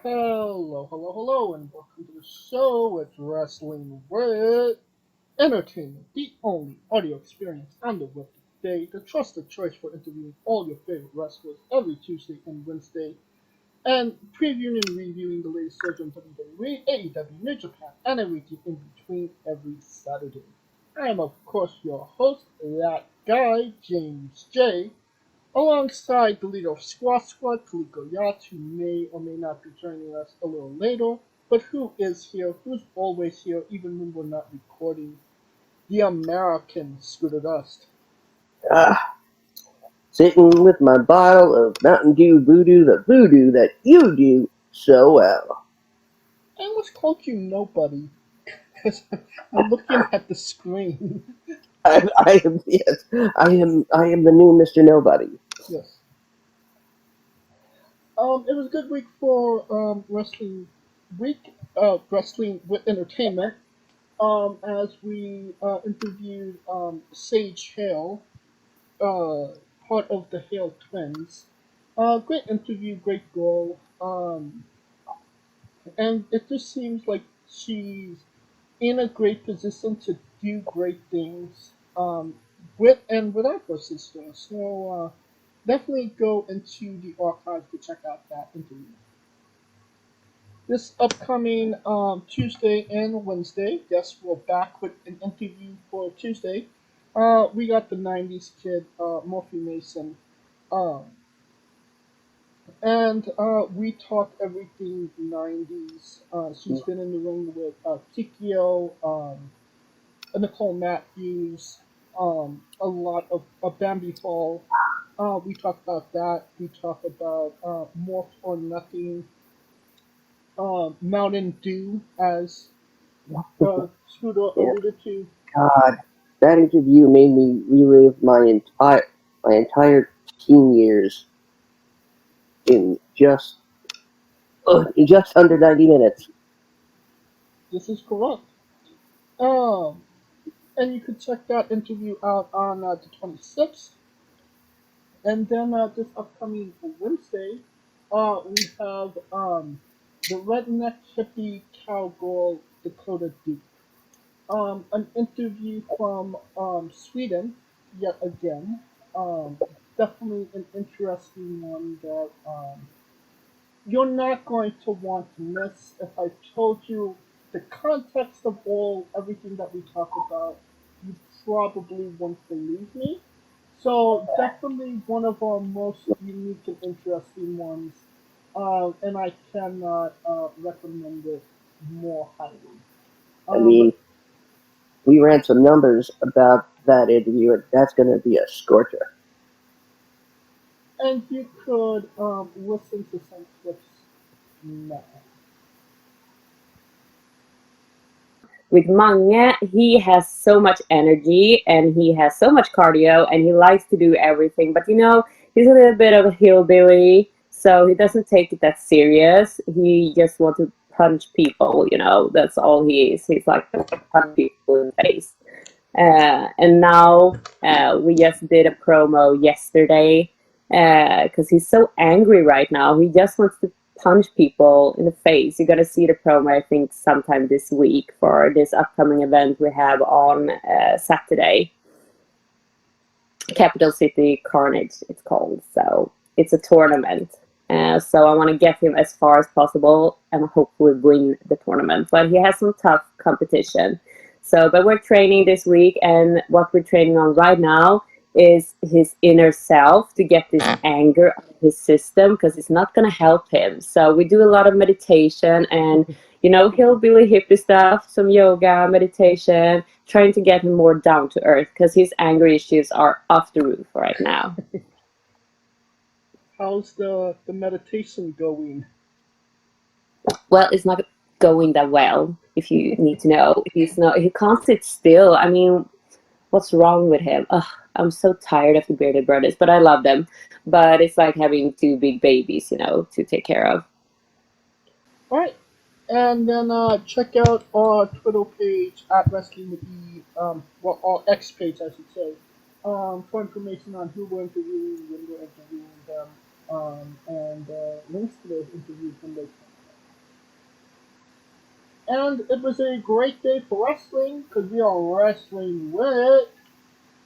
Hello, hello, hello, and welcome to the show with Wrestling with Entertainment, the only audio experience on the web today, the trusted choice for interviewing all your favorite wrestlers every Tuesday and Wednesday, and previewing and reviewing the latest surge on WWE, AEW, New Japan, and everything in between every Saturday. I am, of course, your host, that guy, James J. Alongside the leader of Squad Squad, Kaliko Yacht, who may or may not be joining us a little later, but who is here, who's always here, even when we're not recording, the American Scooter Dust. Ah, Sitting with my bottle of Mountain Dew Voodoo, the voodoo that you do so well. I almost called you nobody, because I'm looking at the screen. I am yes, I am the new Mr. Nobody. Yes. It was a good week for wrestling with entertainment. As we interviewed Sage Hale, part of the Hale twins. Great interview, great goal. And it just seems like she's in a great position to do great things with and without her sister. So definitely go into the archives to check out that interview. This upcoming Tuesday and Wednesday, yes, we're back with an interview for Tuesday. We got the 90s kid, Murphy Mason. Um, and we talk everything 90s. She's been in the ring with Kikyo, Nicole Matthews, a lot of Bambi Fall. We talk about that. We talk about Morph or Nothing, Mountain Dew, as Scooter Yeah, alluded to. God, that interview made me relive my entire teen years in just under 90 minutes. This is correct. Um, and you could check that interview out on the 26th. And then this upcoming Wednesday, we have the redneck hippie cowgirl Dakota Duke. An interview from Sweden, yet again. Definitely an interesting one that you're not going to want to miss. If I told you the context of everything that we talk about, you probably wouldn't believe me. So definitely one of our most unique and interesting ones, and I cannot recommend it more highly. I But mean, we ran some numbers about that interview, and that's going to be a scorcher. and you could listen to some clips now. With Mange, he has so much energy and he has so much cardio and he likes to do everything. But he's a little bit of a hillbilly, so he doesn't take it that serious. He just wants to punch people. That's all he is. He's like to punch people in the face. And now we just did a promo yesterday because he's so angry right now. He just wants to punch people in the face. You're gonna see the promo, I think, sometime this week for this upcoming event we have on Saturday. Capital City Carnage, it's called. So it's a tournament. So I want to get him as far as possible and hopefully win the tournament. But he has some tough competition. But we're training this week, and what we're training on right now is his inner self to get this anger out of his system because it's not going to help him. So we do a lot of meditation and hillbilly hippie stuff, some yoga, meditation, trying to get him more down to earth because his anger issues are off the roof right now. How's the meditation going? Well, it's not going that well, if you need to know. He can't sit still. I mean, what's wrong with him? Ugh, I'm so tired of the bearded brothers, but I love them. But it's like having two big babies, to take care of. All right, and then check out our Twitter page at Wrestling with E, well, our X page, I should say, for information on who we're interviewing, when we're interviewing them, and links to those interviews when they come. And it was a great day for wrestling because we are wrestling with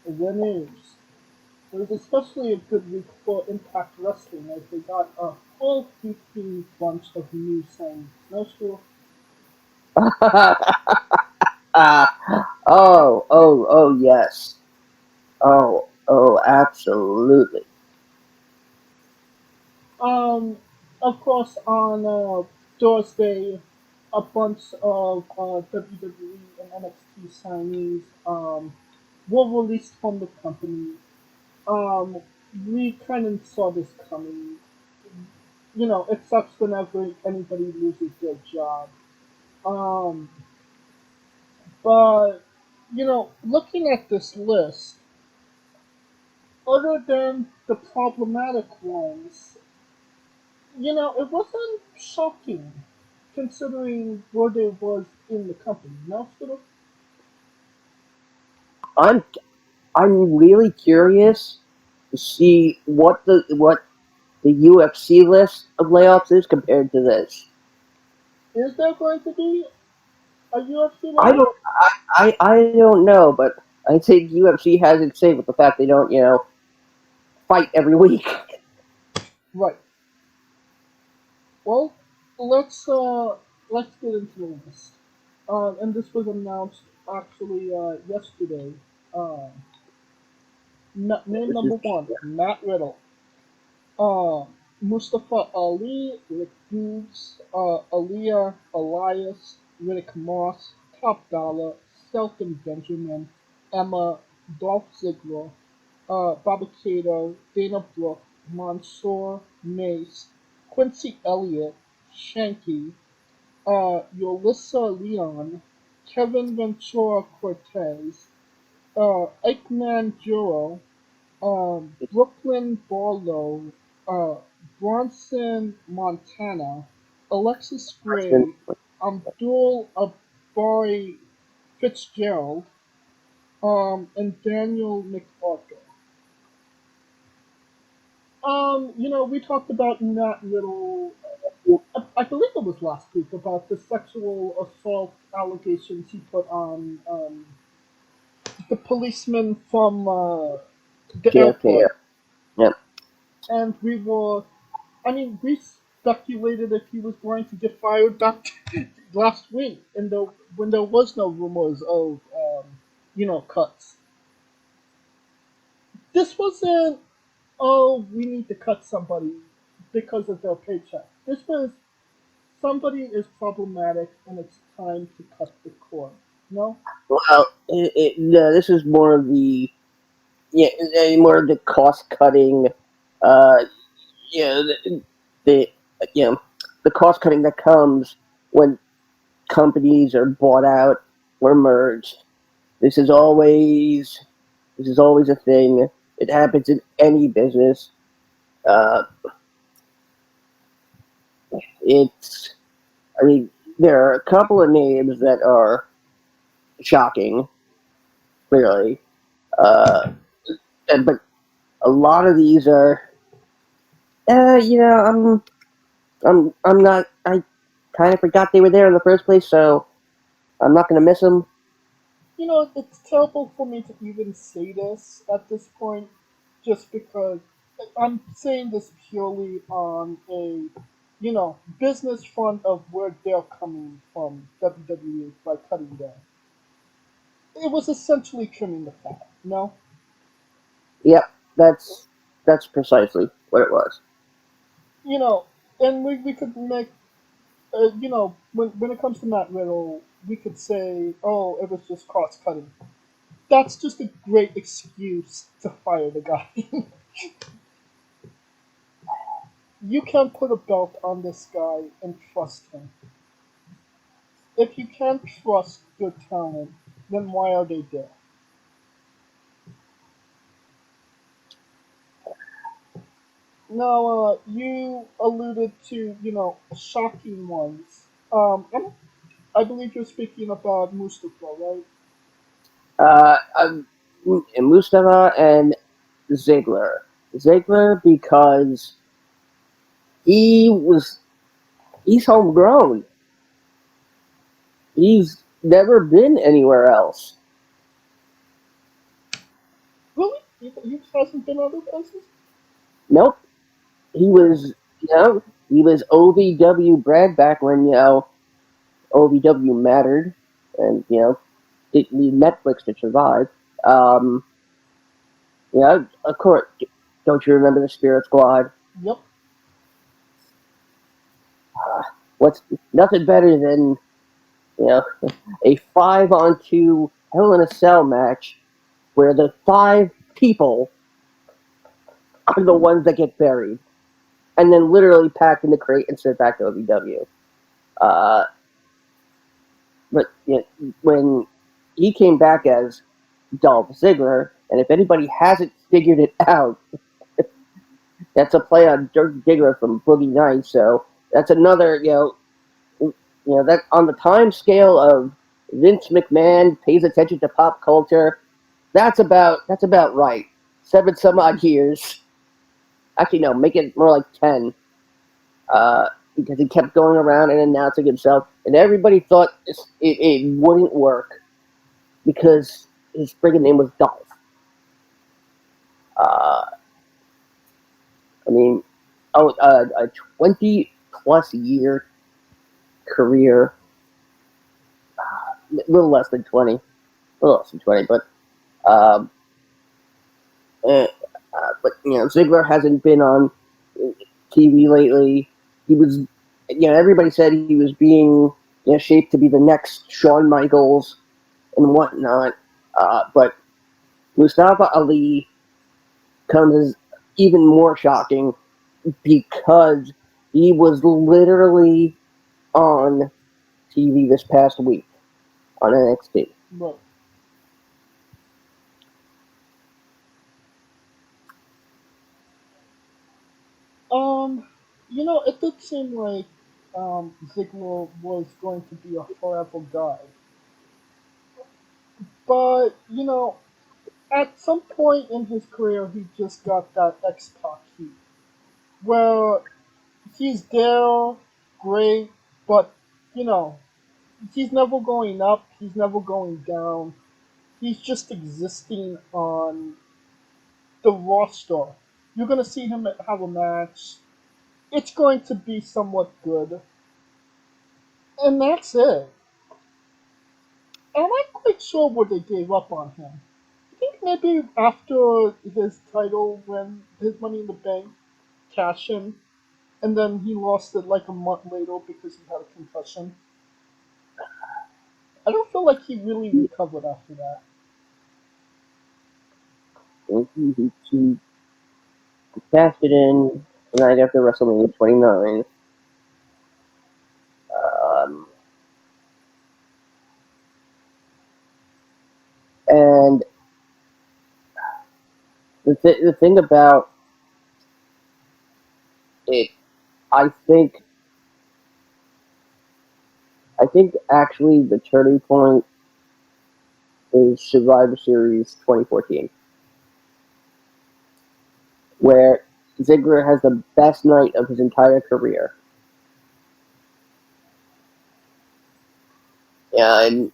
the news. It was especially a good week for Impact Wrestling as they got a whole heaping bunch of new signings. No, Stu? uh, oh, yes. Oh, absolutely. Um, of course, on Thursday, a bunch of WWE and NXT signees were released from the company. Um, we kind of saw this coming. You know, it sucks whenever anybody loses their job. Um, but looking at this list, other than the problematic ones, it wasn't shocking considering where they was in the company. No, Fiddle? I'm I'm really curious to see what the UFC list of layoffs is compared to this. Is there going to be a UFC I layoff? don't I don't know, but I think UFC has it safe with the fact they don't, fight every week. Right. Well, let's uh let's get into the list. And this was announced actually yesterday. Uh, name This is number one, Matt Riddle. Uh, Mustafa Ali, Rick Boogs, Aaliyah, Elias, Riddick Moss, Top Dollar, Shelton Benjamin, Emma, Dolph Ziggler, Bobby Cato, Dana Brooke, Mansoor, Mace, Quincy Elliott, Shanky, Yulissa Leon, Kevin Ventura Cortez, Eichmann Juro, Brooklyn Barlow, uh, Bronson Montana, Alexis Preston. Gray, Abdul Abari Fitzgerald, and Daniel McArthur. We talked about Matt Riddle. I believe it was last week about the sexual assault allegations he put on the policeman from the JFK. airport, Yep. and we speculated if he was going to get fired back last week, when there was no rumors of cuts. This wasn't, oh, we need to cut somebody because of their paycheck. This was, somebody is problematic and it's time to cut the cord. No? Well, no, this is more of the yeah, more of the cost cutting. Uh, yeah, the you know the cost cutting that comes when companies are bought out or merged. This is always this is always a thing. It happens in any business. Uh, it's I mean there are a couple of names that are shocking, clearly, uh, but a lot of these are. I'm not. I kind of forgot they were there in the first place, so I'm not going to miss them. It's terrible for me to even say this at this point, just because I'm saying this purely on a, business front of where they're coming from WWE by cutting down. It was essentially trimming the fat, no? Yep, that's precisely what it was. You know, and we could make, when it comes to Matt Riddle, we could say, oh, it was just cost cutting. That's just a great excuse to fire the guy. You can't put a belt on this guy and trust him. If you can't trust your talent, then why are they there? Now, you alluded to, shocking ones. I believe you're speaking about Mustafa, right? I'm Mustafa and Ziggler. Ziggler because he was he's homegrown. He's never been anywhere else. Really? He hasn't been other places? Nope. He was, he was OVW Brad back when, OVW mattered, and, didn't need Netflix to survive. Um, of course. Don't you remember the Spirit Squad? Yep. What's nothing better than, you know, a 5-on-2 Hell in a Cell match where the 5 people are the ones that get buried, and then literally packed in the crate and sent back to OVW. Uh, but when he came back as Dolph Ziggler, and if anybody hasn't figured it out, that's a play on Dirk Diggler from Boogie Nights. So that's another, that on the time scale of Vince McMahon pays attention to pop culture. That's about right. 7 some odd years. Actually, no, make it more like 10. Because he kept going around and announcing himself, and everybody thought it wouldn't work because his friggin' name was Dolph. Uh, I mean, a 20-plus-year career, a little less than 20, but um, eh, Ziggler hasn't been on TV lately. He was, everybody said he was being shaped to be the next Shawn Michaels and whatnot. But Mustafa Ali comes as even more shocking because he was literally on TV this past week on NXT. Right. Um, it did seem like Ziggler was going to be a forever guy, but at some point in his career, he just got that X Pac heat, where he's there, great, but you know, he's never going up, he's never going down. He's just existing on the roster. You're gonna see him have a match. It's going to be somewhat good, and that's it. I'm not quite sure what they gave up on him. I think maybe after his title, when his Money in the Bank cash in, and then he lost it like a month later because he had a concussion. I don't feel like he really recovered after that. He cashed it in the night after WrestleMania 29. Um, and the thing about it, I think, actually the turning point is Survivor Series 2014, where Ziggler has the best night of his entire career. And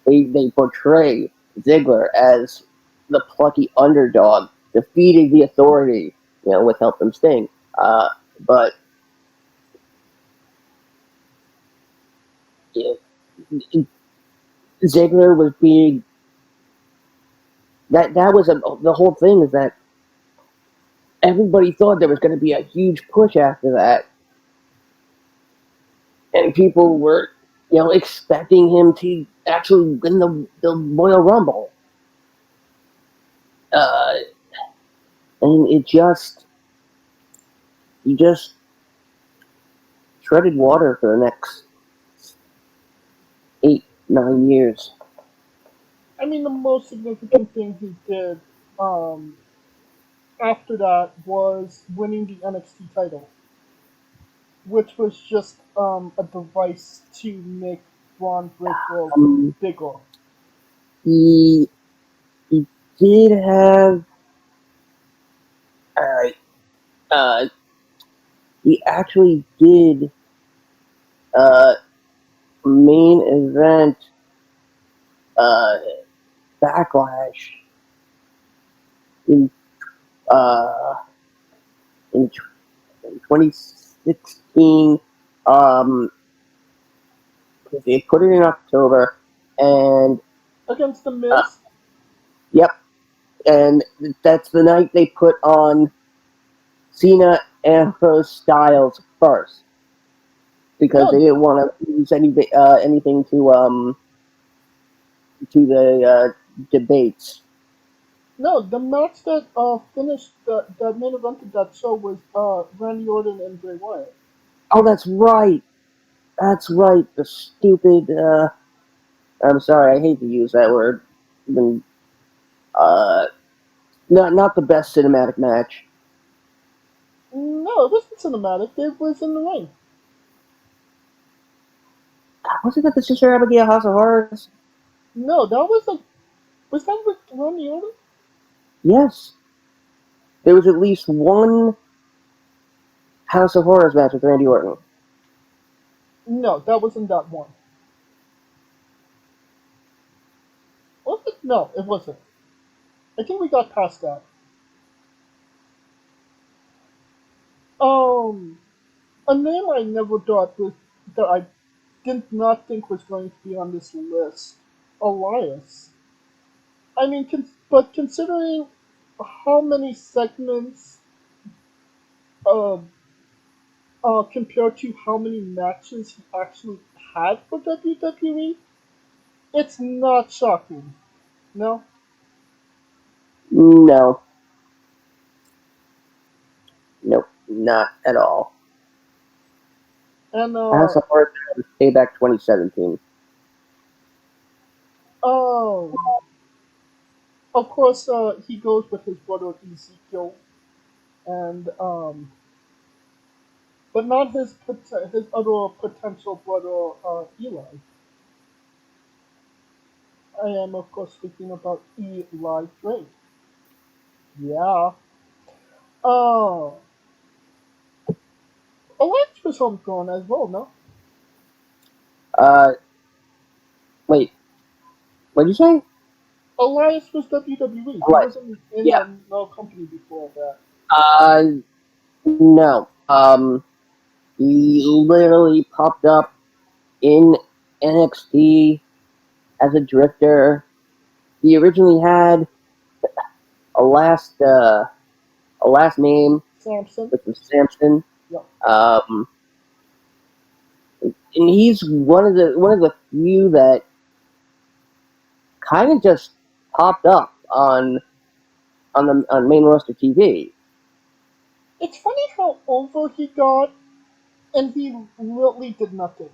they portray Ziggler as the plucky underdog, defeating the Authority, with help from Sting. But you know, Ziggler was being that was the whole thing is that everybody thought there was going to be a huge push after that, and people were expecting him to actually win the Royal Rumble, uh, and he just treaded water for the next 8-9 years. I mean, the most significant thing he did um, after that was winning the NXT title, which was just a device to make Braun Breaker Um, bigger. he he did have uh, uh, he actually did uh, main event uh, Backlash in uh, in 2016. Um, they put it in October, and Against the uh, Miz? yep, and that's the night they put on Cena and Styles first because they No, didn't want to use anything to the debates. no, the match that finished that main evented that show was Randy Orton and Bray Wyatt. Oh, that's right. That's right. The stupid. I'm sorry. I hate to use that word. Uh, not the best cinematic match. No, it wasn't cinematic. It was in the ring. Wasn't that the Sister Abigail House of Horrors? No, was that with Randy Orton? Yes. There was at least one House of Horrors match with Randy Orton. No, that wasn't that one. Was it? No, it wasn't. I think we got past that. Um, a name I never thought was that I did not think was going to be on this list. Elias. I mean, but considering how many segments, uh, compared to how many matches he actually had for WWE, it's not shocking. No, No. Nope. Not at all. and House of Horrors was Payback 2017. um, of course, he goes with his brother Ezekiel, and but not his other potential brother Eli. I am of course speaking about Eli Drake. Yeah. Oh, Alex was homegrown as well, no? Uh, Wait. What'd you say? Elias was WWE. He What? wasn't in Yeah. no company before that. Uh, no. He literally popped up in NXT as a drifter. He originally had a last uh, a last name, Samson. which was Samson. Yeah. Um, and he's one of the few that kind of just popped up on main roster TV. It's funny how over he got, and he really did nothing.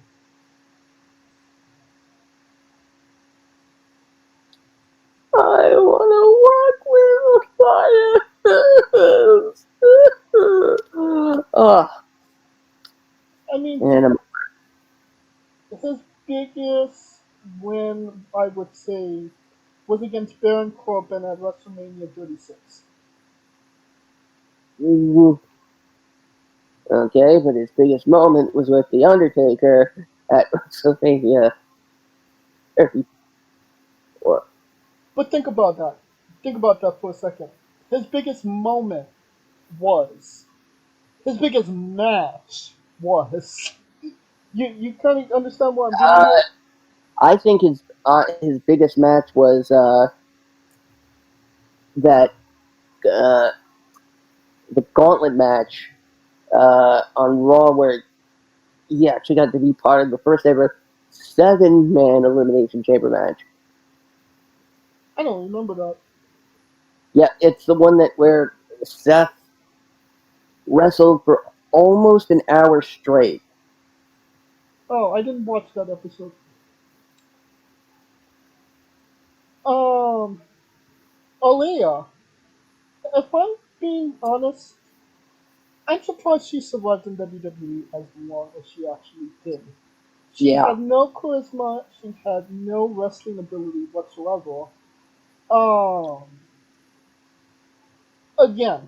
I want to work with the fire. Oh, I mean, and his biggest win, I would say, was against Baron Corbin at WrestleMania 36. okay, but his biggest moment was with the Undertaker at WrestleMania 34. But think about that. Think about that for a second. His biggest moment was. His biggest match was. You kind of understand what I'm getting Uh, at? I think his biggest match was that uh, the Gauntlet match on Raw, where he actually got to be part of the first ever 7-man Elimination Chamber match. I don't remember that. Yeah, it's the one that where Seth wrestled for almost an hour straight. Oh, I didn't watch that episode. Um, Aaliyah. If I'm being honest, I'm surprised she survived in WWE as long as she actually did. She Yeah, had no charisma. She had no wrestling ability whatsoever. Um, again,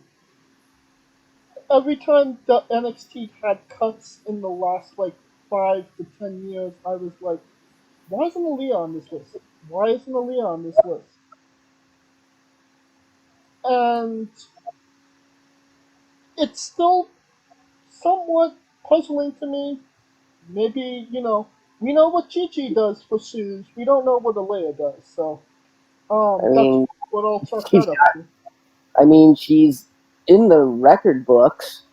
every time the NXT had cuts in the last like 5 to 10 years, I was like, why isn't Aaliyah on this list? Why isn't Aaliyah on this list? And it's still somewhat puzzling to me. Maybe, we know what Gigi does for shoes. We don't know what Aaliyah does. So, I that's mean, what I'll chalk she's that up to. she's in the record books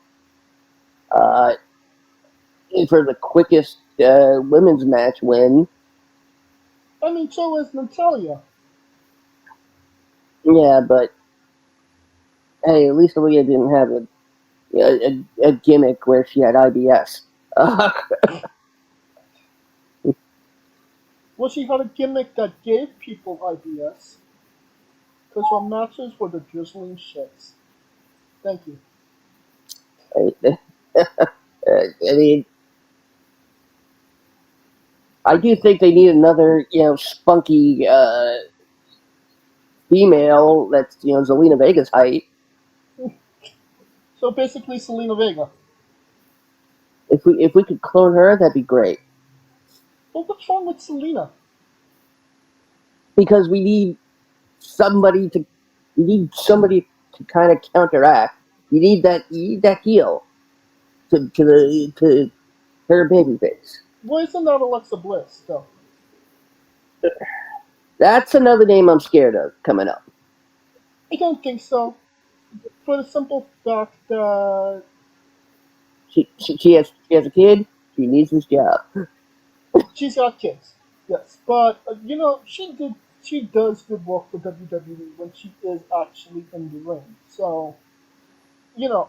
uh, for the quickest women's match win. I mean, so is Natalia. Yeah, but hey, at least Aaliyah didn't have a gimmick where she had IBS. Well, she had a gimmick that gave people IBS because her matches were the drizzling shits. Thank you. I mean, I do think they need another, spunky female that's, Zelina Vega's height. So basically, Selena Vega. If we could clone her, that'd be great. But what's wrong with Selena? Because somebody to we need somebody to kind of counteract. You need that heel to her baby face. Why isn't that Alexa Bliss, though? That's another name I'm scared of coming up. I don't think so. For the simple fact that, She has a kid. She needs this job. she's got kids, yes, but she does good work for WWE when she is actually in the ring. So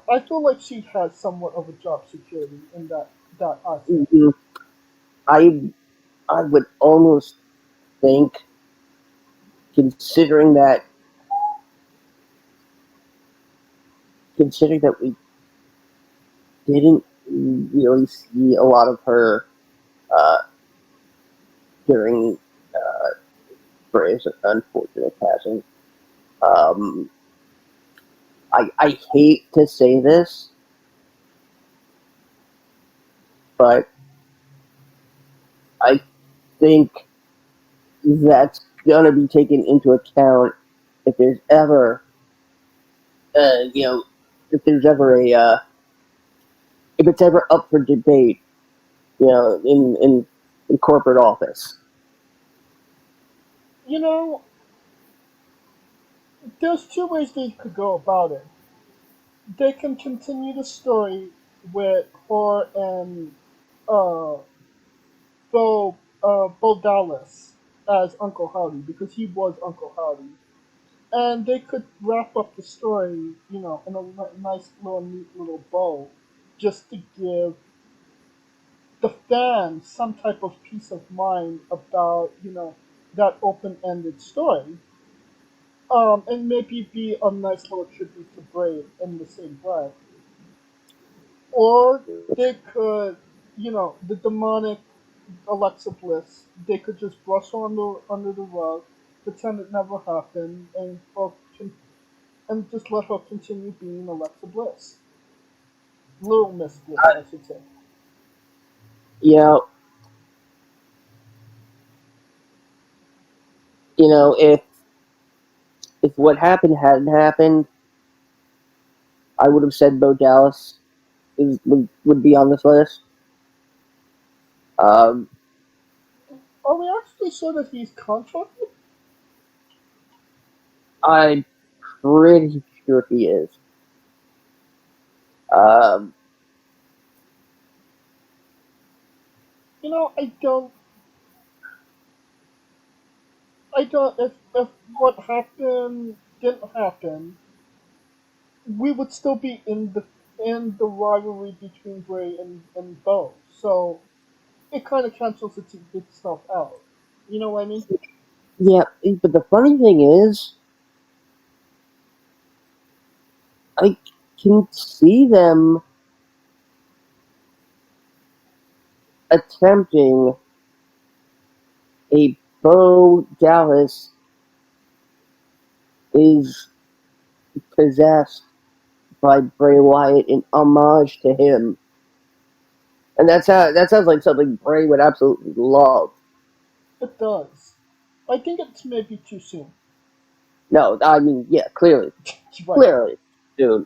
I feel like she has somewhat of a job security in that aspect. Mhm. I I would almost think, considering that we didn't really see a lot of her uh, during Bray's unfortunate passing. Um, I hate to say this, but I think that's gonna be taken into account if there's ever, uh, you know, if there's ever if it's ever up for debate, in corporate office. You know, there's two ways they could go about it. They can continue the story with her and uh, Bo Dallas as Uncle Howdy because he was Uncle Howdy, and they could wrap up the story, in a nice little neat little bow, just to give the fans some type of peace of mind about that open-ended story, and maybe be a nice little tribute to Brave in the same breath. Or they could, the demonic Alexa Bliss, they could just brush her under the rug, pretend it never happened, and just let her continue being Alexa Bliss. Little Miss Bliss, I should say. You know, if what happened hadn't happened, I would have said Bo Dallas would be on this list. Um, Are we actually sure that he's contracted? I'm pretty sure he is. Um, I don't. I don't. If what happened didn't happen, we would still be in the rivalry between Bray and Bo. So it kind of cancels itself out. You know what I mean? yeah, but the funny thing is, I can see them attempting a Bo Dallas is possessed by Bray Wyatt in homage to him. And that sounds like something Bray would absolutely love. It does. I think it's maybe too soon. No, I mean, yeah, Right. clearly, dude.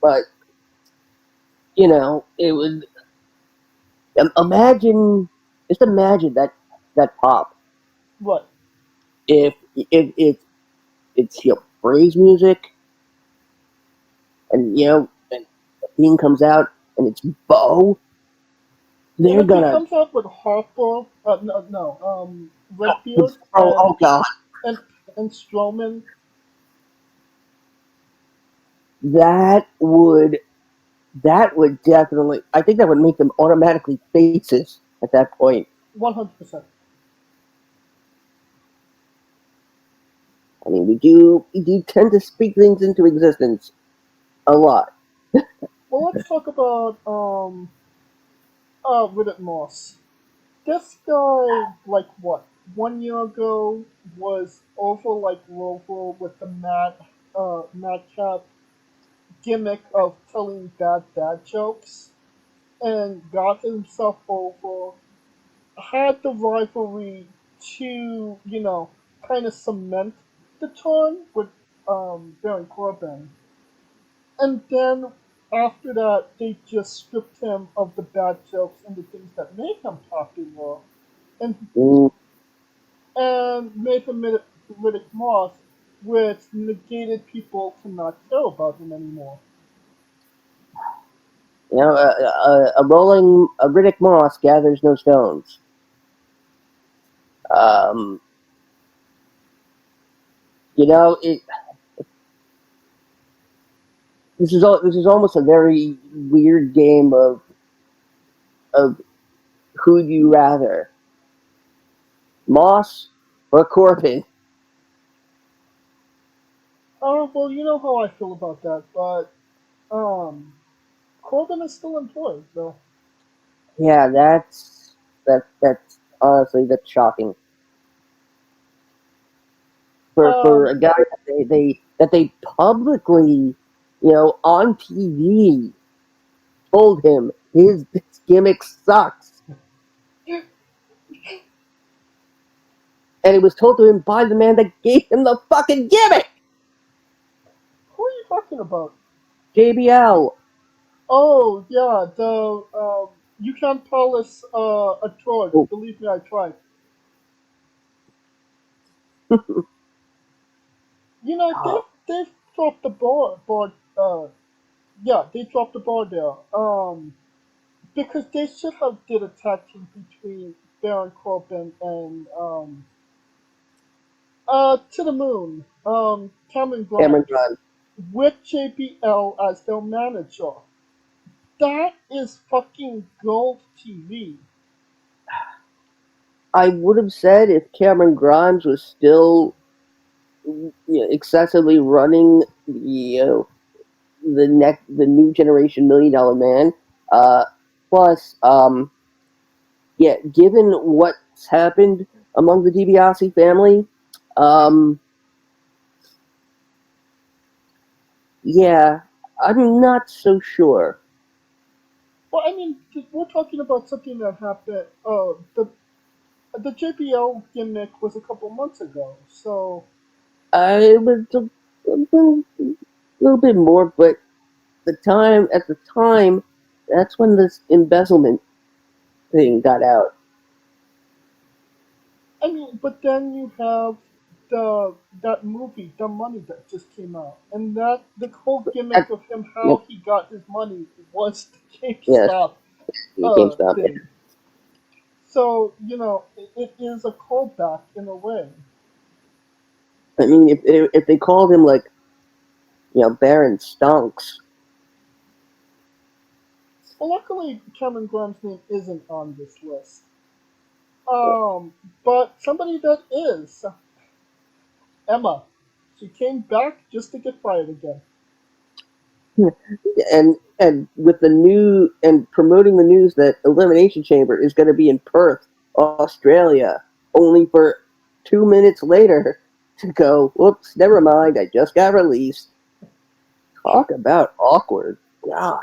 But it would imagine, just imagine that pop What? if it's Bray's music, and and the theme comes out and it's Bo, And they're if he gonna. comes out with Harper, no, Redbeard Oh god, and and Strowman, that would definitely. I think that would make them automatically faces at that point. 100%. I mean, we do tend to speak things into existence a lot. Well, let's talk about Riddick Moss. This guy, like what, 1 year ago was over like Rover with the madcap gimmick of telling bad dad jokes, and got himself over. Had the rivalry to kind of cement the turn with Baron Corbin, and then after that they just stripped him of the bad jokes and the things that made him popular, and Mm, made him Riddick Moss, which negated people to not care about him anymore. a Riddick Moss gathers no stones. Um, it. This is almost a very weird game of who'd you rather, Moss or Corbin. Oh well, you know how I feel about that, but um, Corbin is still employed, though. Yeah, that's honestly that's shocking for Um, a guy that they publicly, on TV told him his gimmick sucks, and it was told to him by the man that gave him the fucking gimmick, who are you talking about? JBL. Oh yeah, the you can't polish a torch. Oh, Believe me, I tried. You know they've dropped the board. Yeah, they dropped the ball there. Because they should have did a tag team between Baron Corbin and to the moon Cameron Cameron Grimes Grimes. with JBL as their manager. That is fucking gold TV. I would have said if Cameron Grimes was still excessively running the new generation $1 million man. Uh, Plus, yeah, given what's happened among the DiBiase family, um, yeah, I'm not so sure. Well, I mean, we're talking about something that happened. The JBL gimmick was a couple months ago, so I was a little bit more, but at the time, that's when this embezzlement thing got out. I mean, but then you have that movie, The Money, that just came out, and that the whole gimmick That, of him yep, how he got his money was the yes, GameStop GameStop. thing. So it is a callback in a way. I mean, if they called him like Baron Stonks. Well, luckily Cameron Grimes' name isn't on this list. But somebody that is Emma. She came back just to get fired again. And with the new and promoting the news that Elimination Chamber is going to be in Perth, Australia, only for 2 minutes later to go, whoops, never mind, I just got released. Talk about awkward. God.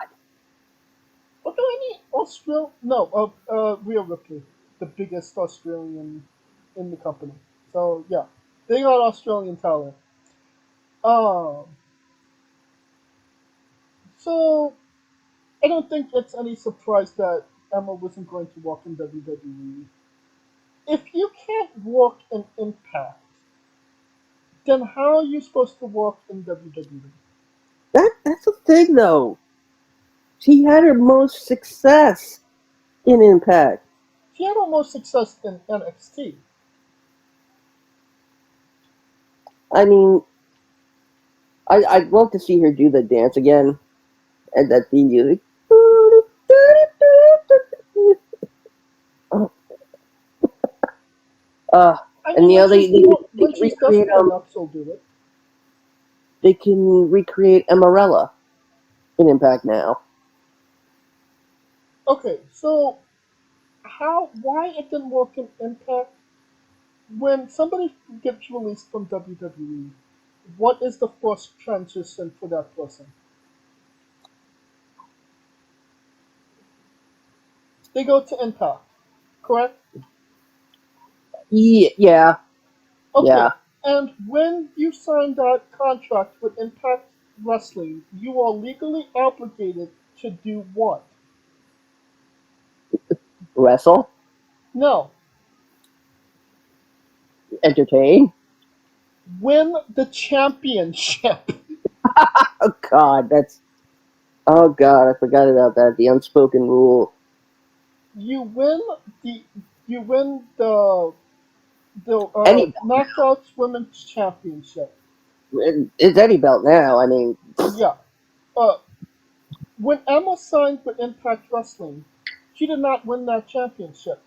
But I mean, Rhea Ripley, the biggest Australian in the company. So yeah, they got Australian talent. Um, so I don't think it's any surprise that Emma wasn't going to walk in WWE. If you can't walk in Impact, then how are you supposed to walk in WWE? That's the thing, though. She had her most success in Impact. She had almost success in NXT. I mean, I'd love to see her do the dance again and that theme music. Uh, I and mean, they when can she's recreate desperate enough, she'll do it. they can recreate Emarella in Impact now. Okay, so why it didn't work in Impact? When somebody gets released from WWE, what is the first transition for that person? They go to Impact, correct? Yeah, Okay, yeah. and when you sign that contract with Impact Wrestling, you are legally obligated to do what? Wrestle, No, entertain. win the championship. Oh God, that's oh God, I forgot about that. The unspoken rule. You win the you win the Any Knockouts Women's Championship. it's any belt now. I mean, Yeah. Uh, when Emma signed with Impact Wrestling, she did not win that championship.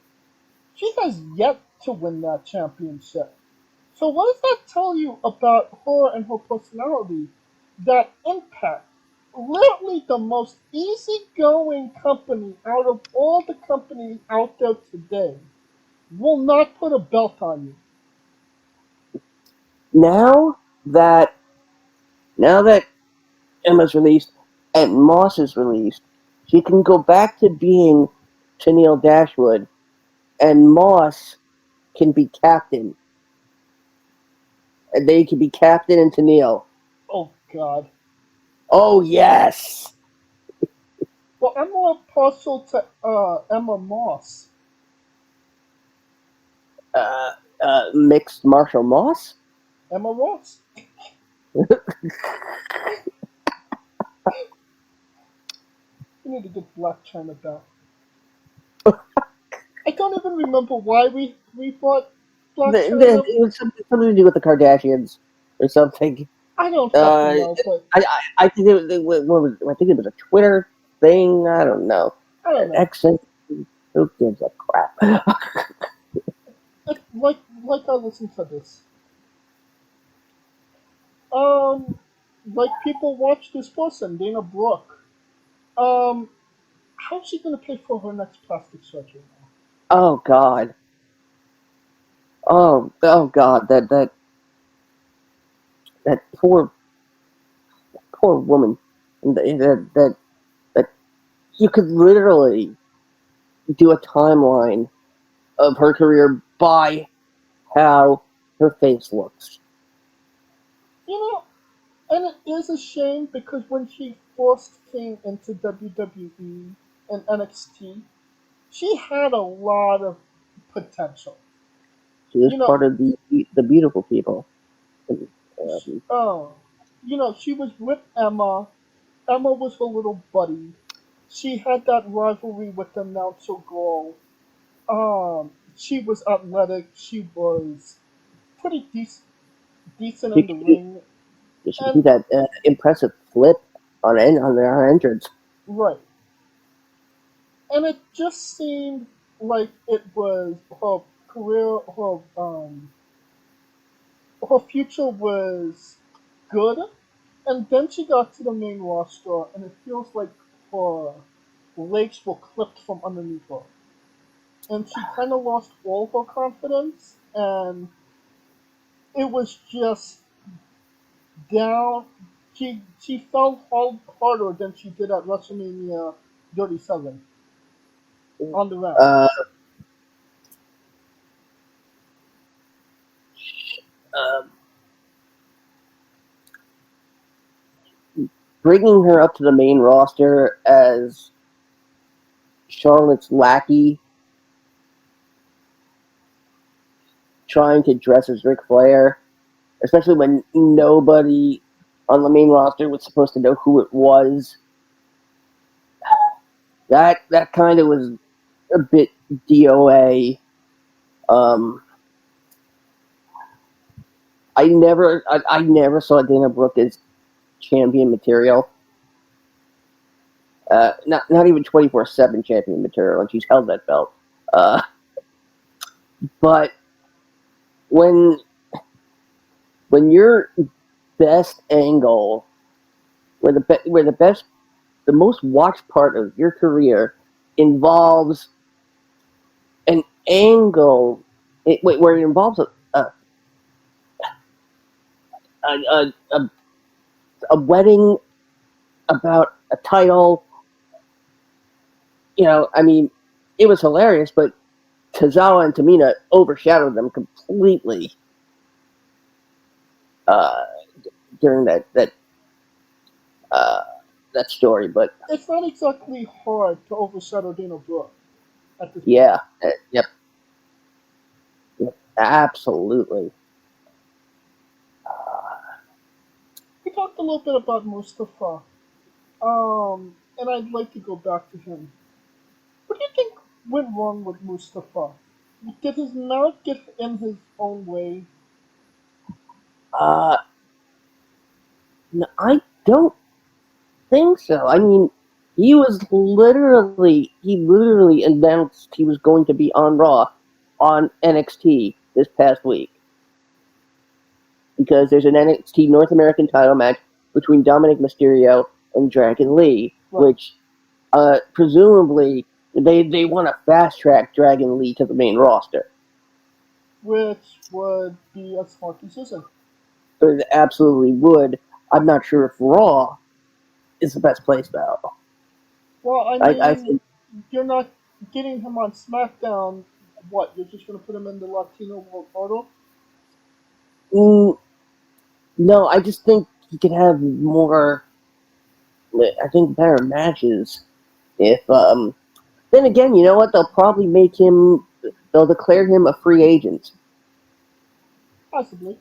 She has yet to win that championship. So what does that tell you about her and her personality? That Impact, literally the most easygoing company out of all the companies out there today, will not put a belt on you. now that now that Emma's released and Moss is released, she can go back to being Tennille Dashwood, and Moss can be captain. And they can be captain and Tennille. Oh God. Oh yes, Well, I'm more partial to Emma Moss. uh, mixed martial Moss. Emma Ross. We need to get Black China back. I don't even remember why we bought Black China. It was something to do with the Kardashians or something. I don't fucking Uh, know, but I think I think it was a Twitter thing. I don't know. I don't know. Accent. Who gives a crap? It, like I listen to this. Um, like people watch this person, Dana Brooke. Um, how's she gonna pay for her next plastic surgery now? Oh God. Oh God. That poor woman. That you could literally do a timeline of her career by how her face looks. You know, and it is a shame because when she first came into WWE and NXT, she had a lot of potential. She was You know, part of the beautiful people. sh Um, she was with Emma. Emma was her little buddy. She had that rivalry with the announcer girl. She was athletic. She was pretty decent she in the could do, ring, she could do and that impressive flip on their entrance. right. And it just seemed like it was her career, her future was good, and then she got to the main roster, and it feels like her legs were clipped from underneath her, and she kind of lost all her confidence, and it was just down. She fell harder than she did at WrestleMania 37. on the round. Uh, uh, Bringing her up to the main roster as Charlotte's lackey, trying to dress as Ric Flair, especially when nobody on the main roster was supposed to know who it was. That kind of was a bit DOA. Um, I never saw Dana Brooke as champion material. Not even 24/7 champion material, and she's held that belt. Uh, but when your best angle, where the most watched part of your career involves an angle, where it involves a, a, a, a wedding about a title. I mean, it was hilarious, but Tozawa and Tamina overshadowed them completely uh, during uh, that story. But It's not exactly hard to overshadow Dana Brooke at this point. yeah, yep, absolutely. We talked a little bit about Mustafa, and I'd like to go back to him. What do you think went wrong with Mustafa? Did his merit get in his own way? Uh, no, I don't think so. I mean, he literally announced he was going to be on Raw on NXT this past week because there's an NXT North American title match between Dominic Mysterio and Dragon Lee, Right. which presumably they want to fast track Dragon Lee to the main roster. Which would be a smart decision. So it absolutely would. I'm not sure if Raw is the best place though. Well, I I mean, think you're not getting him on SmackDown. What? You're just going to put him in the Latino World Order? mm, no, I just think he could have more. I think better matches if. Then again, you know what? They'll probably make him. They'll declare him a free agent. Possibly.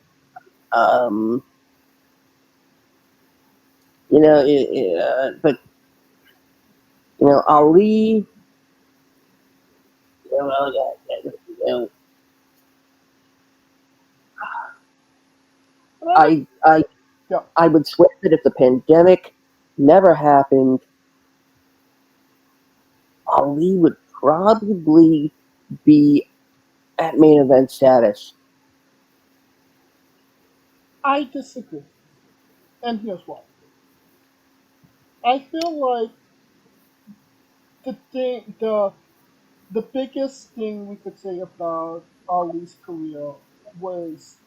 Um, but Ali. Well, you know, And I would, yeah, I would swear that if the pandemic never happened, Ali would probably be at main event status. I disagree. And here's why. I feel like the biggest thing we could say about Ali's career was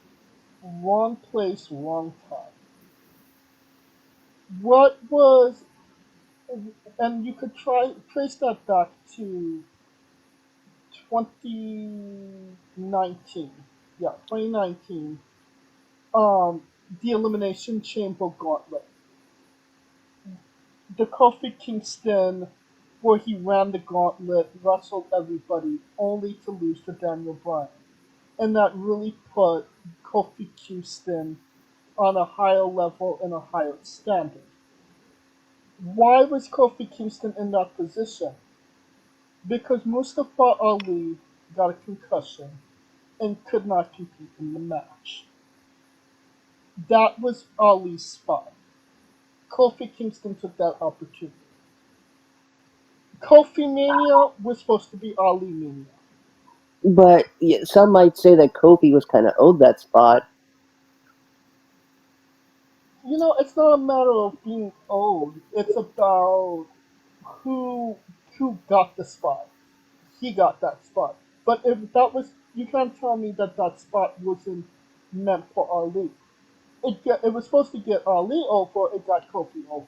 wrong place, wrong time. What was, and you could trace that back to 2019. Yeah, 2019. The Elimination Chamber Gauntlet. The Kofi Kingston, where he ran the gauntlet, wrestled everybody, only to lose to Daniel Bryan. And that really put Kofi Kingston on a higher level and a higher standard. Why was Kofi Kingston in that position? Because Mustafa Ali got a concussion and could not compete in the match. That was Ali's spot. Kofi Kingston took that opportunity. Kofi Mania was supposed to be Ali Mania. But yeah, some might say that Kofi was kind of owed that spot. It's not a matter of being old. It's about who who got the spot. He got that spot. But if that was, you can't tell me that that spot wasn't meant for Ali. It was supposed to get Ali over. It got Kofi over,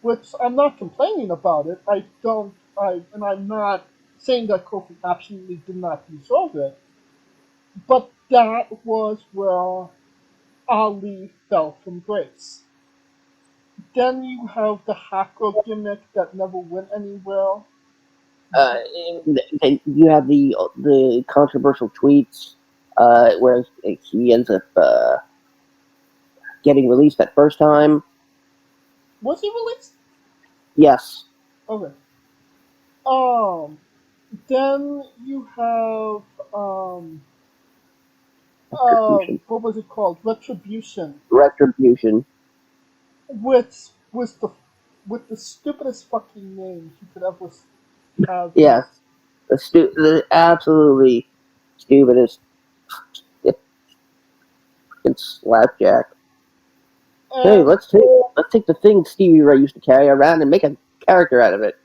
which I'm not complaining about it. I don't. I and I'm not. saying that Kofi absolutely did not deserve it, but that was where Ali fell from grace. Then you have the hacker gimmick that never went anywhere. Uh, you have the controversial tweets where he ends up getting released that first time. Was he released? Yes, Okay. Um. Then you have retribution. what was it called? Retribution, Retribution. which was the with the stupidest fucking name you could ever have Yes, used. the absolutely stupidest. It's slapjack. Hey, And let's take the thing Stevie Ray used to carry around and make a character out of it.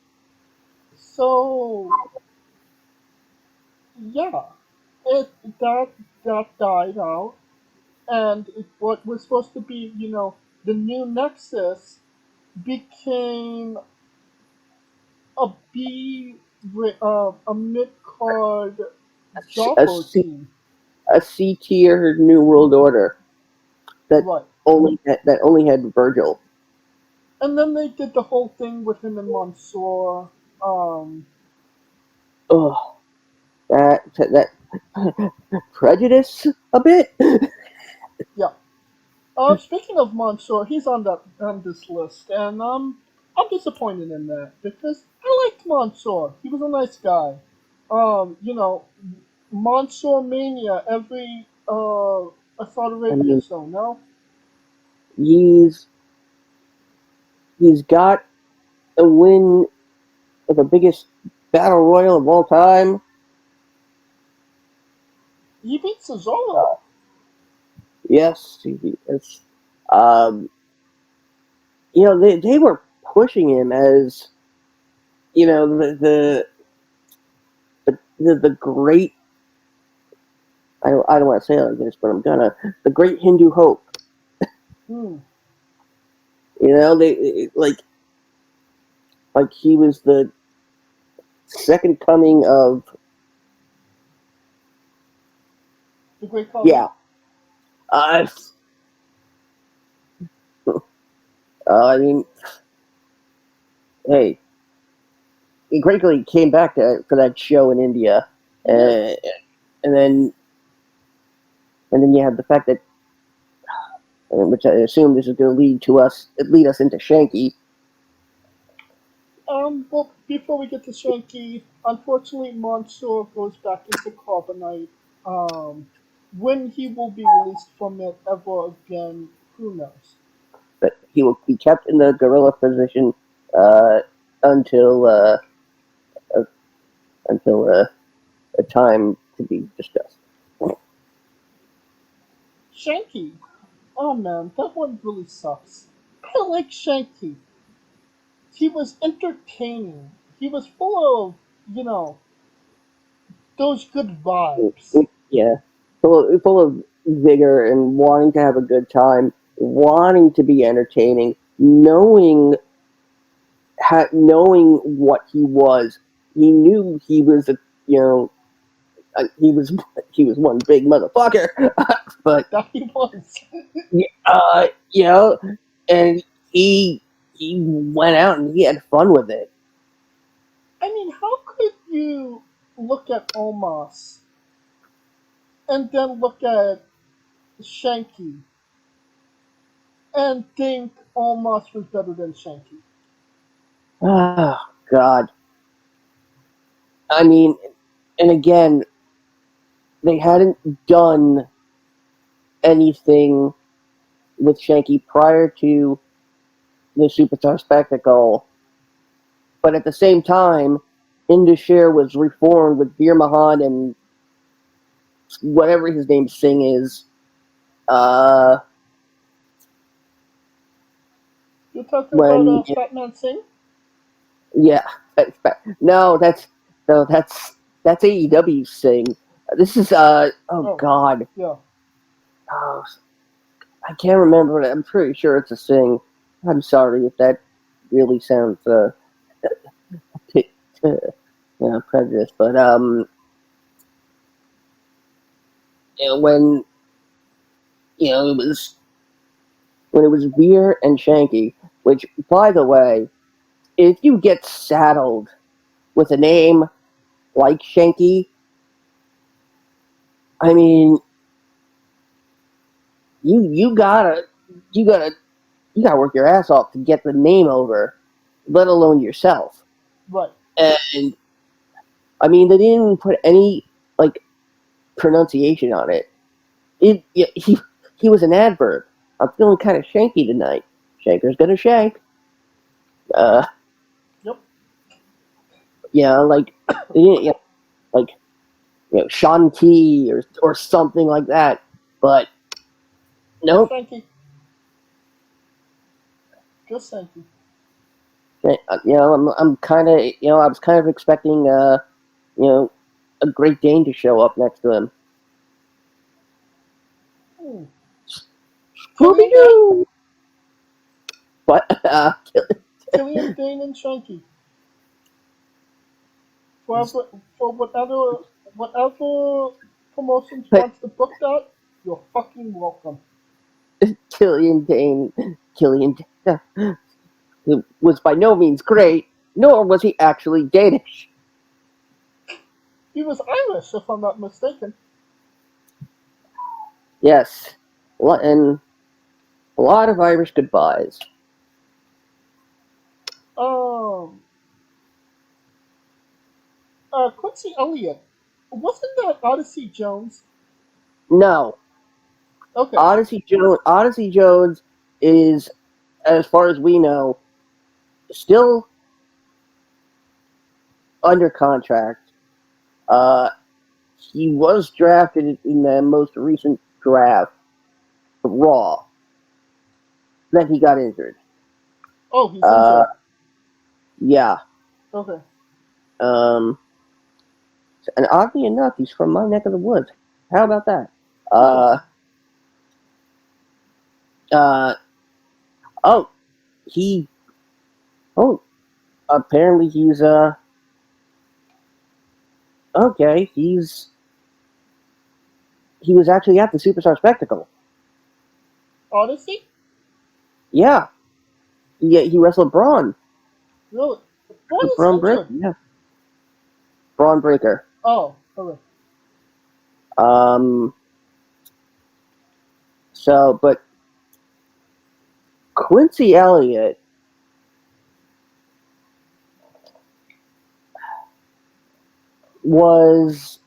so yeah, it that that died out, and what was supposed to be, the new Nexus became a a mid card A jobber C team. a C tier New World Order that Right. that only had Virgil. And then they did the whole thing with him and Mansoor. Um, Oh, that prejudice a bit. yeah. Speaking of Mansoor, he's on this list, and I'm disappointed in that because I liked Mansoor. He was a nice guy. You know, Mansoor mania every Saudi I Arabia mean, show. No, he's he's got a win of the biggest battle royal of all time. he beat Cesaro. Yes, it's um, they were pushing him as the great. I don't want to say it like this, but I'm gonna the great Hindu hope. Hmm. They like he was the second coming of The Great Khali. yeah. Uh, I mean, hey, he greatly came back for that show in India, He did. and then you have the fact that, which I assume this is going to lead us into Shanky. Well, before we get to Shanky, unfortunately, Mansoor goes back into Carbonite. Um, when he will be released from it ever again, who knows? But he will be kept in the gorilla position uh, until uh, a time to be discussed. Shanky, oh man, that one really sucks. I like Shanky. He was entertaining. He was full of, those good vibes. Yeah, full of vigor and wanting to have a good time, wanting to be entertaining, knowing what he was. He knew he was he was he was one big motherfucker, but That he was. uh, you know, and he went out and he had fun with it. I mean, how could you look at Omos and then look at Shanky and think Omos was better than Shanky? Oh God, I mean, and again, they hadn't done anything with Shanky prior to the Superstar Spectacle, but at the same time, Indashare was reformed with Veer Mahan and whatever his name Singh is. Uh, You're talking about when Fat Man Singh? yeah, no, that's AEW Singh. This is oh Oh, God, yeah. oh, I can't remember. I'm pretty sure it's a Singh. I'm sorry if that really sounds prejudice. But when it was Veer and Shanky, which, by the way, if you get saddled with a name like Shanky, I mean, you gotta work your ass off to get the name over, let alone yourself. Right. And I mean, they didn't even put any pronunciation on it. He was an adverb. I'm feeling kind of shanky tonight. Shanker's gonna shank. Yep. Like Shanti or something like that. But nope. Shanky. Just Shanky. I'm kind of I was kind of expecting a Great Dane to show up next to him. Scooby Doo. But Killian Dane and Shanky. For whatever promotions wants to book that, you're fucking welcome. Killian Dane was by no means great, nor was he actually Danish. He was Irish, if I'm not mistaken. Yes, and a lot of Irish goodbyes. Quincy Elliott. Wasn't that Odyssey Jones? No. Okay. Odyssey Jones is, as far as we know, still under contract. He was drafted in the most recent draft, Raw. Then he got injured. Oh, he's injured. Yeah. Okay. And oddly enough, he's from my neck of the woods. How about that? Apparently he's okay. He was actually at the Superstar Spectacle. Odyssey? Yeah. He wrestled Braun. Really? Braun is Braun injured. Breaker. Yeah. Braun Breaker. Oh, okay. So, but Quincy Elliott was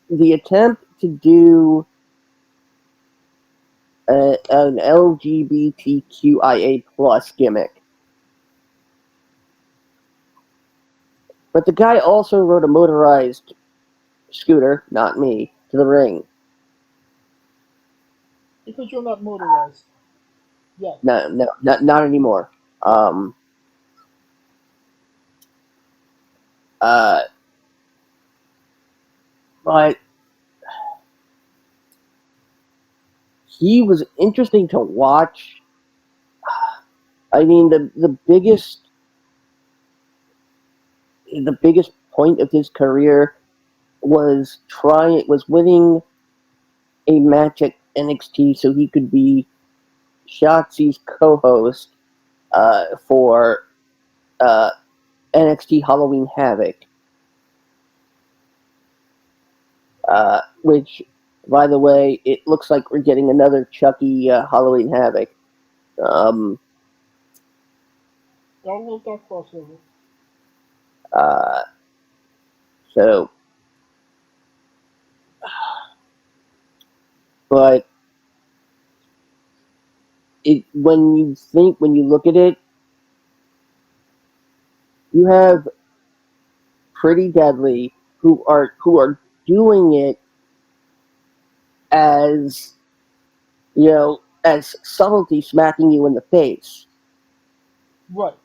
the attempt to do an LGBTQIA plus gimmick. But the guy also rode a motorized scooter, not me, to the ring. Because you're not motorized. Yeah. No, not anymore. But he was interesting to watch. I mean, the biggest point of his career was winning a match at NXT so he could be Shotzi's co-host for NXT Halloween Havoc. Which, by the way, it looks like we're getting another Chucky Halloween Havoc. Y'all love that crossover. So, but when you look at it, you have Pretty Deadly who are doing it as as subtlety smacking you in the face. Right.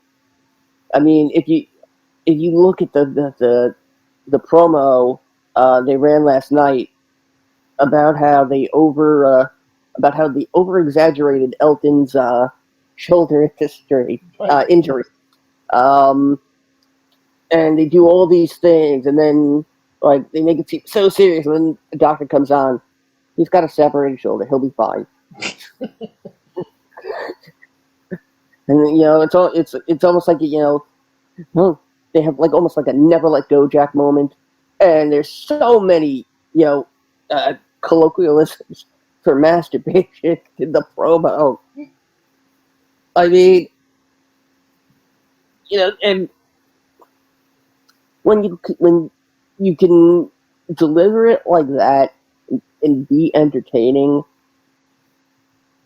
I mean, if you look at the promo they ran last night about how they over exaggerated Elton's shoulder injury. and they do all these things, and then like they make it seem so serious. And then the doctor comes on. He's got a separated shoulder. He'll be fine. And it's almost like they have like almost like a never let go Jack moment. And there's so many colloquialisms for masturbation in the promo. I mean, and when you can deliver it like that and be entertaining,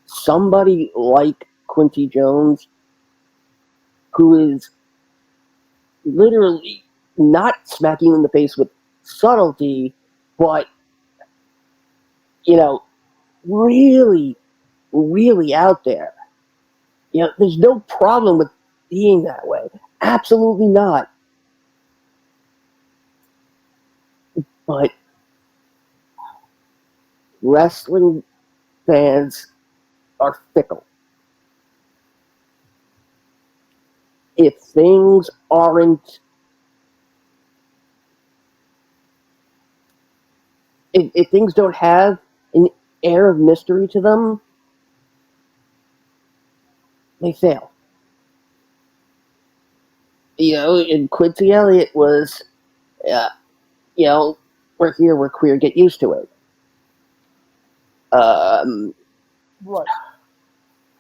somebody like Quincy Jones, who is literally not smacking you in the face with subtlety, but really, really out there. There's no problem with being that way. Absolutely not. But wrestling fans are fickle. If things aren't, if things don't have an air of mystery to them, they fail. And Quincy Elliott was, we're here, we're queer, get used to it. Right.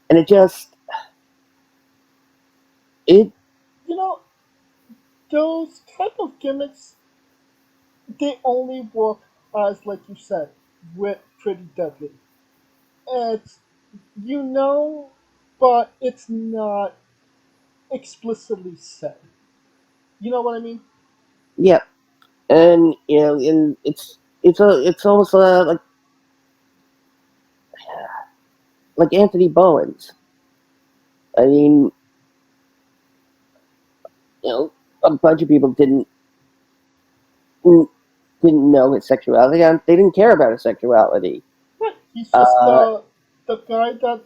And those type of gimmicks, they only work as, like you said, with Pretty Deadly. It's, but it's not explicitly said. You know what I mean? yeah. And and it's almost like Anthony Bowens. I mean, a bunch of people didn't know his sexuality, and they didn't care about his sexuality. Right. He's just the guy that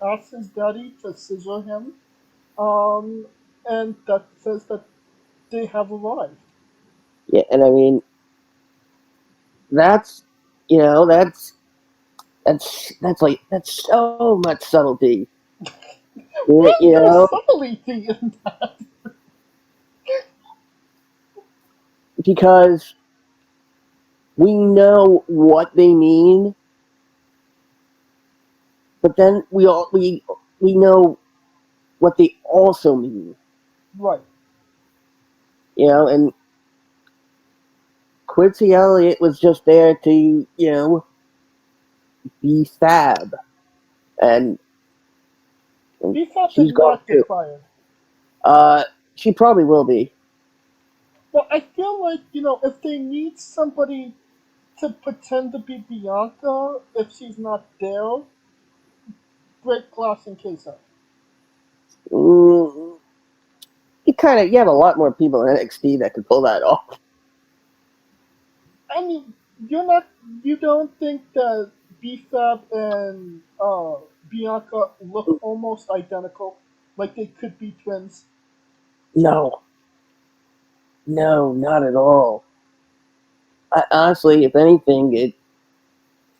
asks his daddy to scissor him, and that says that they have arrived. Yeah, and I mean, that's that's so much subtlety. There's subtlety in that. Because we know what they mean, but then we know what they also mean. Right. And Quincy Elliott was just there to, be fab. And B-Fab she's did gone not get too. fired. She probably will be. Well, I feel like, if they need somebody to pretend to be Bianca, if she's not there, Great Glass and Queso. Mm, you have a lot more people in NXT that could pull that off. I mean, you don't think that B-Fab and Bianca look almost identical? Like they could be twins? No, not at all. Honestly, if anything,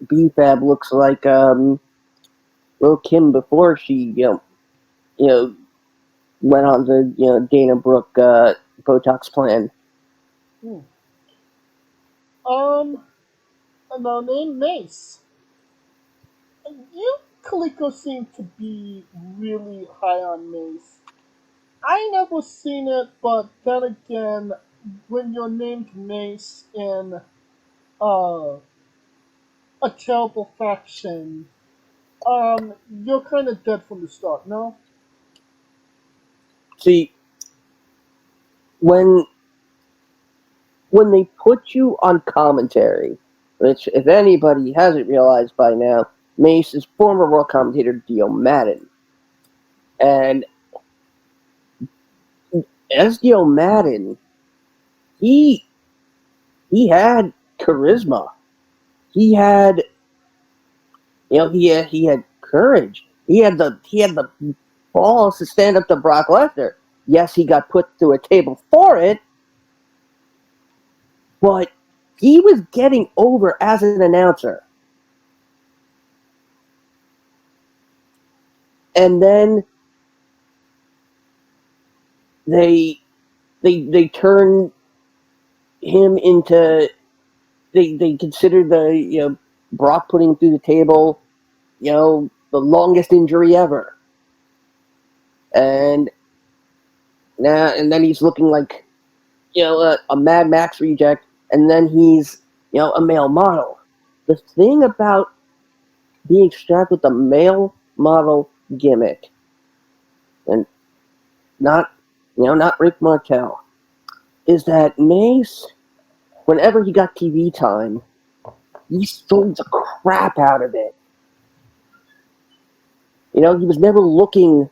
B-Fab looks like Lil Kim before she went on the Dana Brooke Botox plan. Now name Mace. You, Kaliko, seem to be really high on Mace. I never seen it, but then again, when you're named Mace in uh, a terrible faction, you're kind of dead from the start, no? See, when they put you on commentary, which if anybody hasn't realized by now, Mace is former Raw commentator Dio Madden, and as Dio Madden, he had charisma. He had he had courage. He had the balls to stand up to Brock Lesnar. Yes, he got put through a table for it, but he was getting over as an announcer. And then they turn him into they consider the Brock putting him through the table, the longest injury ever. And then he's looking like a Mad Max reject, and then he's a male model. The thing about being strapped with the male model gimmick, and not Rick Martel, is that Mace, whenever he got TV time, he sold the crap out of it. He was never looking,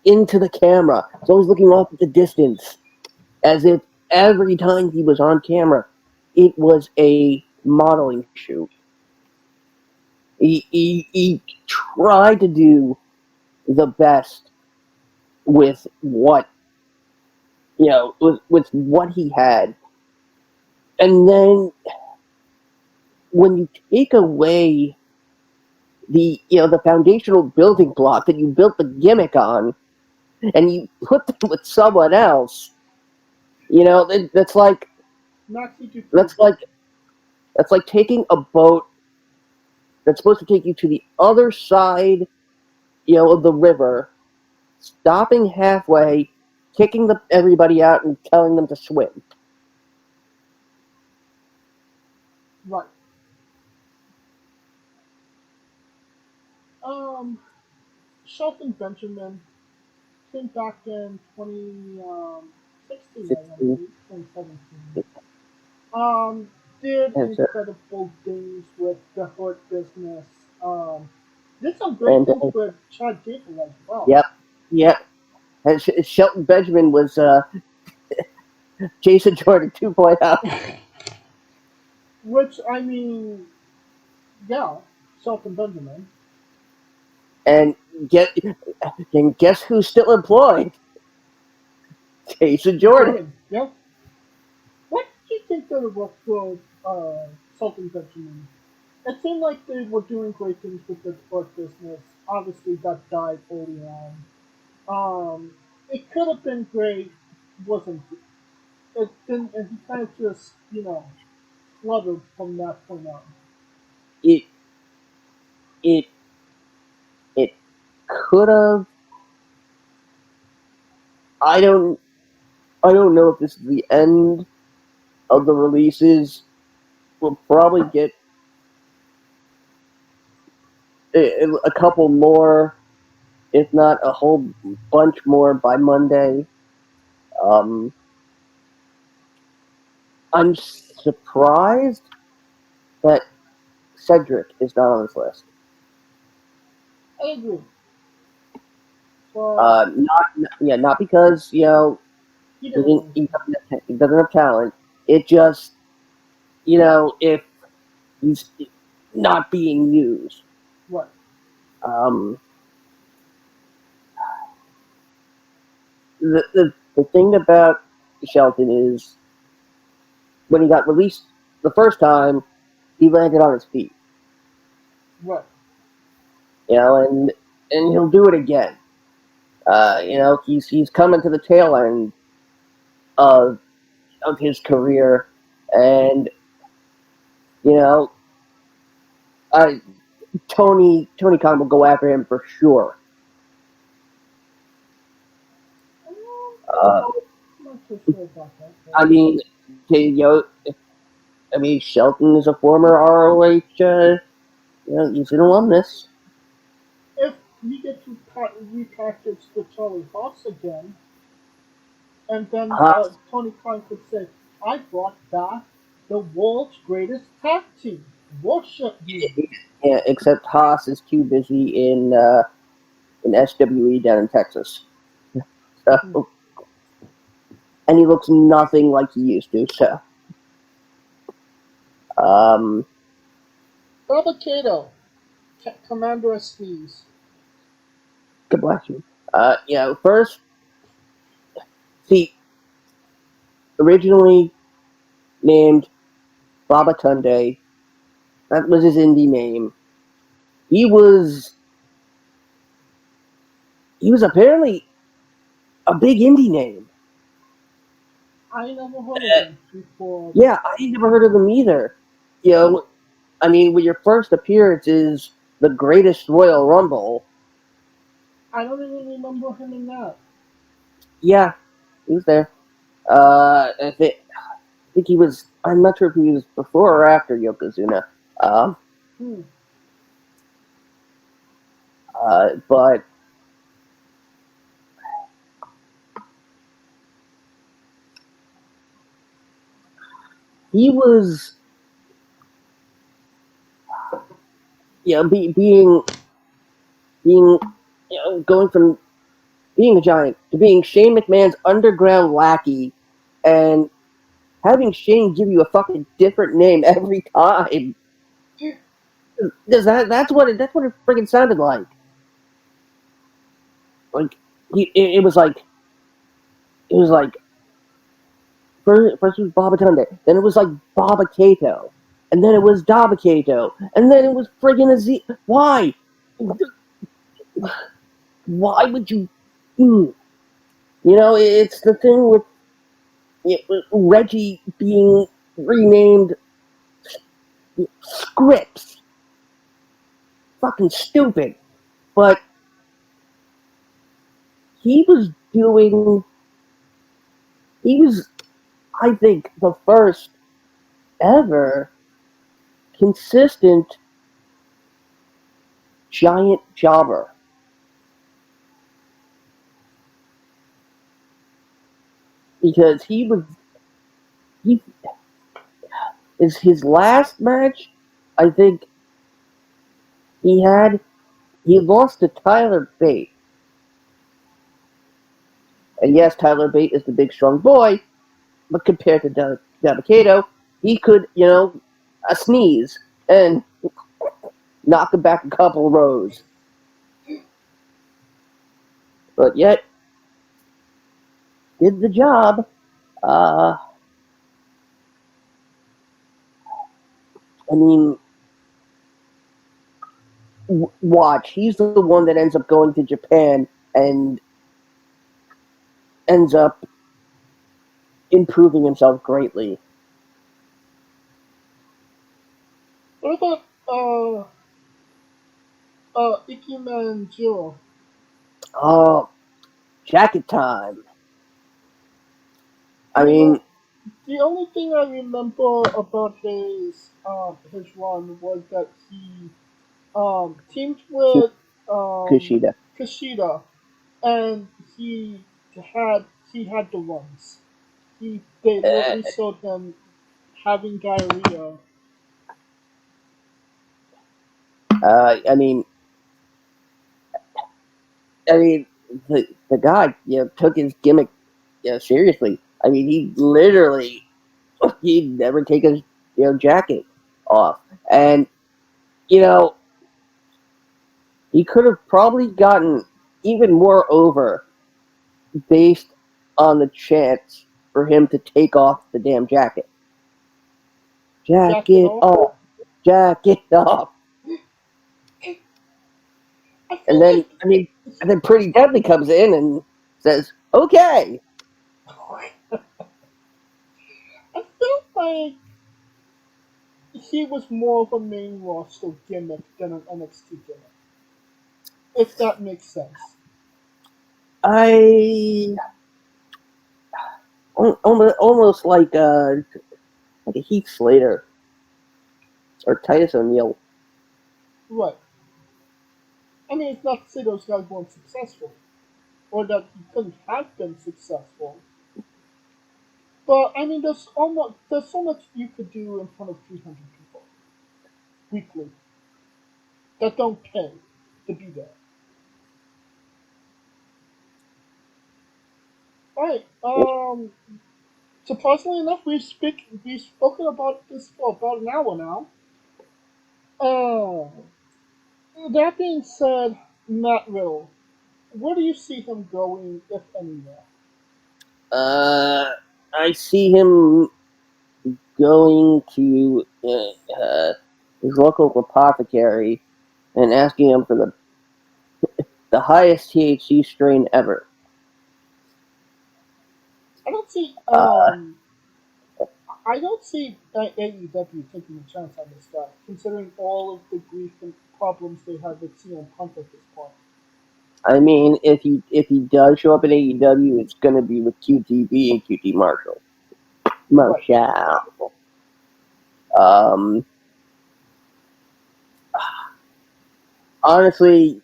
into the camera. He was always looking off at the distance, as if every time he was on camera, it was a modeling shoot. He tried to do the best with what with what he had, and then when you take away the foundational building block that you built the gimmick on, and you put them with someone else, that's like taking a boat that's supposed to take you to the other side, of the river, stopping halfway, kicking everybody out, and telling them to swim. Right. Shelton Benjamin came back in 2016, I believe, 2017. Did incredible things with the Hurt Business. Did some great things with Chad Gable as well. Yep. And Shelton Benjamin was Jason Jordan 2.0. Which, I mean, yeah, Shelton Benjamin. And guess who's still employed? Jason Jordan. Yeah. What do you think of the work for Shelton Benjamin? It seemed like they were doing great things with the Hurt Business. Obviously, that died early on. It could have been great, wasn't it? It didn't, and he kind of just, fluttered from that point on. It could have. I don't know if this is the end of the releases. We'll probably get a couple more, if not a whole bunch more by Monday. I'm surprised that Cedric is not on this list. I agree. Not because he doesn't have talent. It just if he's not being used. Right. The thing about Shelton is when he got released the first time, he landed on his feet. Right. And he'll do it again. He's coming to the tail end of his career, and Tony Khan will go after him for sure. I'm not so sure about that. I mean, Shelton is a former ROH. He's an alumnus. If we get to repackage the Charlie Haas again, and then Tony Khan could say, "I brought back the world's greatest tag team. Worship me." Yeah, except Haas is too busy in SWE down in Texas. So, and he looks nothing like he used to. So, Baba Kato, Commander of Sneeze. God bless you. First, see, originally named Babatunde. That was his indie name. He was apparently a big indie name. I never heard of him before. Yeah, I never heard of him either. You know, I mean, when your first appearance is the Greatest Royal Rumble. I don't even remember him in that. Yeah, he was there. I think he was. I'm not sure if he was before or after Yokozuna. Um, Hmm. but he was, being, going from being a giant to being Shane McMahon's underground lackey, and having Shane give you a fucking different name every time. Because that's what it freaking sounded like. Like it was like first it was Baba Tunde, then it was like Baba Kato, and then it was Daba Kato, and then it was friggin' Aziz. Why? Why would you? It's the thing with Reggie being renamed Scripps. Fucking stupid. But he was doing. He was, I think, the first ever consistent giant jobber. Because he is his last match. I think he lost to Tyler Bate. And yes, Tyler Bate is the big strong boy, but compared to Dabakato, he could, a sneeze and knock him back a couple rows. But yet, did the job. I mean, watch. He's the one that ends up going to Japan and ends up improving himself greatly. What about Ikemen Jiro? Oh, jacket time. I You mean, know, the only thing I remember about his run was that he teamed with um Kushida. Kushida, and had he had the runs. They literally Uh, showed them having diarrhea. I mean, I mean, the guy, took his gimmick, seriously. I mean, he literally, he'd never take his, jacket off, and you know, he could have probably gotten even more over based on the chance for him to take off the damn jacket. Jacket Jacket off. off, jacket off, I and feel then and then Pretty Deadly comes in and says, "Okay." like I feel like he was more of a main roster gimmick than an NXT gimmick. If that makes sense. I almost like a Heath Slater or Titus O'Neil. Right. I mean, it's not to say those guys weren't successful, or that he couldn't have been successful. But I mean, there's so much you could do in front of 300 people weekly that don't pay to be there. All right. Surprisingly enough, we've spoken about this for about an hour now. Uh, that being said, Matt Riddle, where do you see him going, if anywhere? Uh, I see him going to his local apothecary and asking him for the highest THC strain ever. I don't see Uh, AEW taking a chance on this guy, considering all of the grief and problems they had with CM Punk at this point. I mean, if he does show up in AEW, it's going to be with QTB and QT Marshall. Right. Marshall. Um, honestly,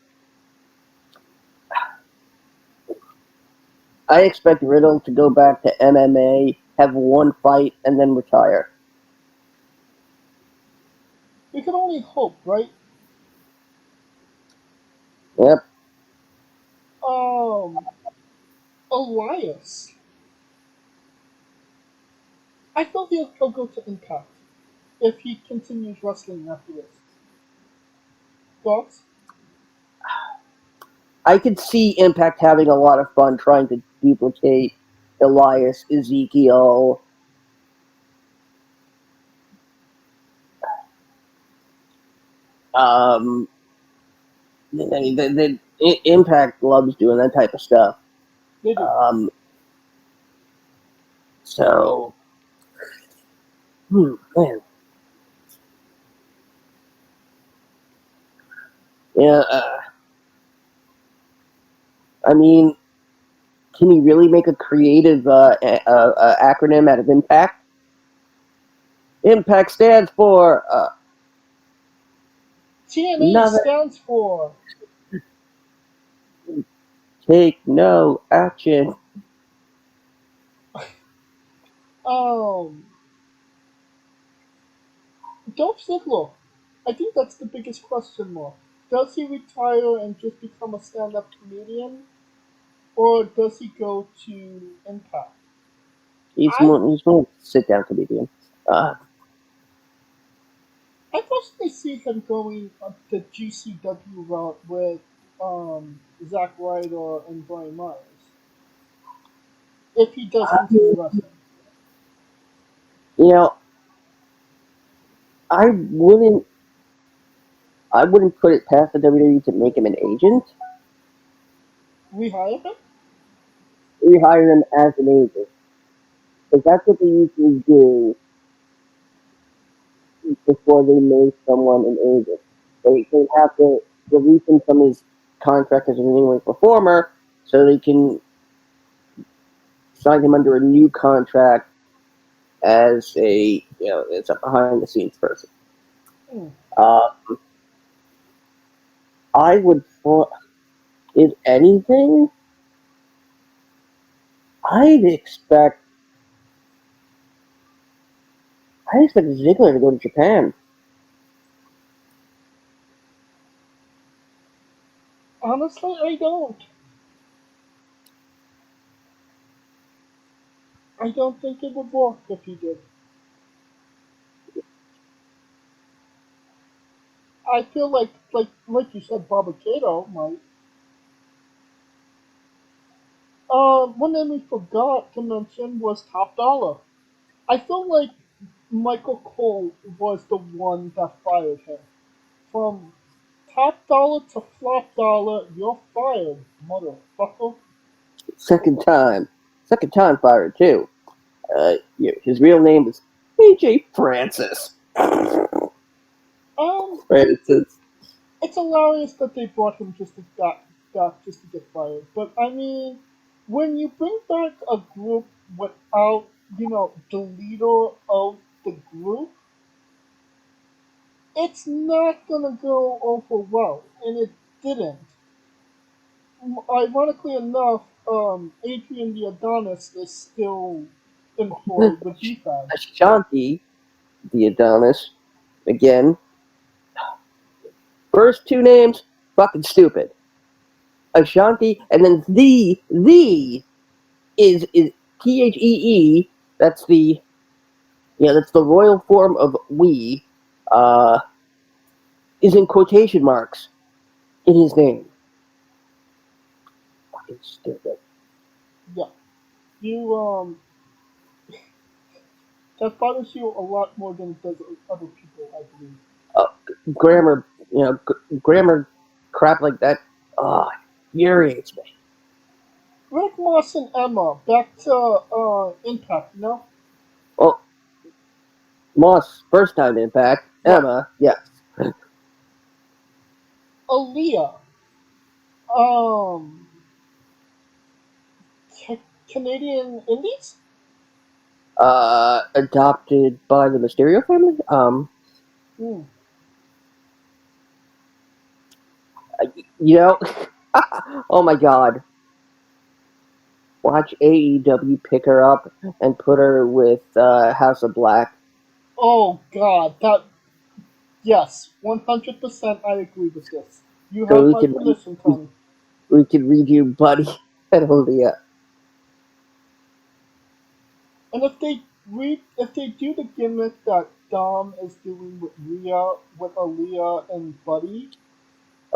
I expect Riddle to go back to MMA, have one fight, and then retire. We can only hope, right? Yep. Um, Elias. I feel he'll go to Impact if he continues wrestling after this. Thoughts? I could see Impact having a lot of fun trying to duplicate Elias, Ezekiel. Um, Impact loves doing that type of stuff. They do. Um, so, man, yeah. I mean, can you really make a creative acronym out of Impact? Impact stands for TNA nothing. stands for. Take no action. Um, Dolph Ziggler. I think that's the biggest question mark. Does he retire and just become a stand-up comedian, or does he go to Impact? I He's more sit down comedian. Uh, I personally see him going the GCW route with Zack Ryder and Brian Myers if he does continue wrestling. you know, I wouldn't I wouldn't put it past the WWE to make him an agent. Rehire him? Rehire him as an agent. Because that's what they usually do before they make someone an agent. They have to release him from his contract as an in-ring performer so they can sign him under a new contract as as a behind-the-scenes person. Hmm. Uh, I would, if anything, I'd expect Ziggler to go to Japan. Honestly, I don't. I don't think it would work if he did. I feel like you said, Baba Kato might. One name we forgot to mention was Top Dollar. I feel like Michael Cole was the one that fired him. From Top Dollar to Flop Dollar, you're fired, motherfucker. Second time fired too. His real name is AJ Francis. Um, Francis. it's hilarious that they brought him just to just to get fired. But I mean, when you bring back a group without the leader of the group, it's not gonna go over well, and it didn't. Ironically enough, Adrian the Adonis is still employed with DFAG. Ashanti, the Adonis. Again, first two names, fucking stupid. Ashanti, and then the is Thee. That's that's the royal form of we. Uh, is in quotation marks in his name. Fucking stupid. Yeah, you That bothers you a lot more than it does other people, I believe. Uh, grammar, grammar crap like that. Oh, infuriates me. Rick Moss and Emma, back to Impact, no? Well, Moss, first time Impact. Right. Emma, yes. Aaliyah, um, Canadian Indies? Adopted by the Mysterio family. Hmm. You know, oh my God, watch AEW pick her up and put her with House of Black, Oh God, yes, 100% I agree with this. You so have my permission, Tony. we could redo Buddy and Aaliyah. And if they do the gimmick that Dom is doing with Aaliyah and Buddy,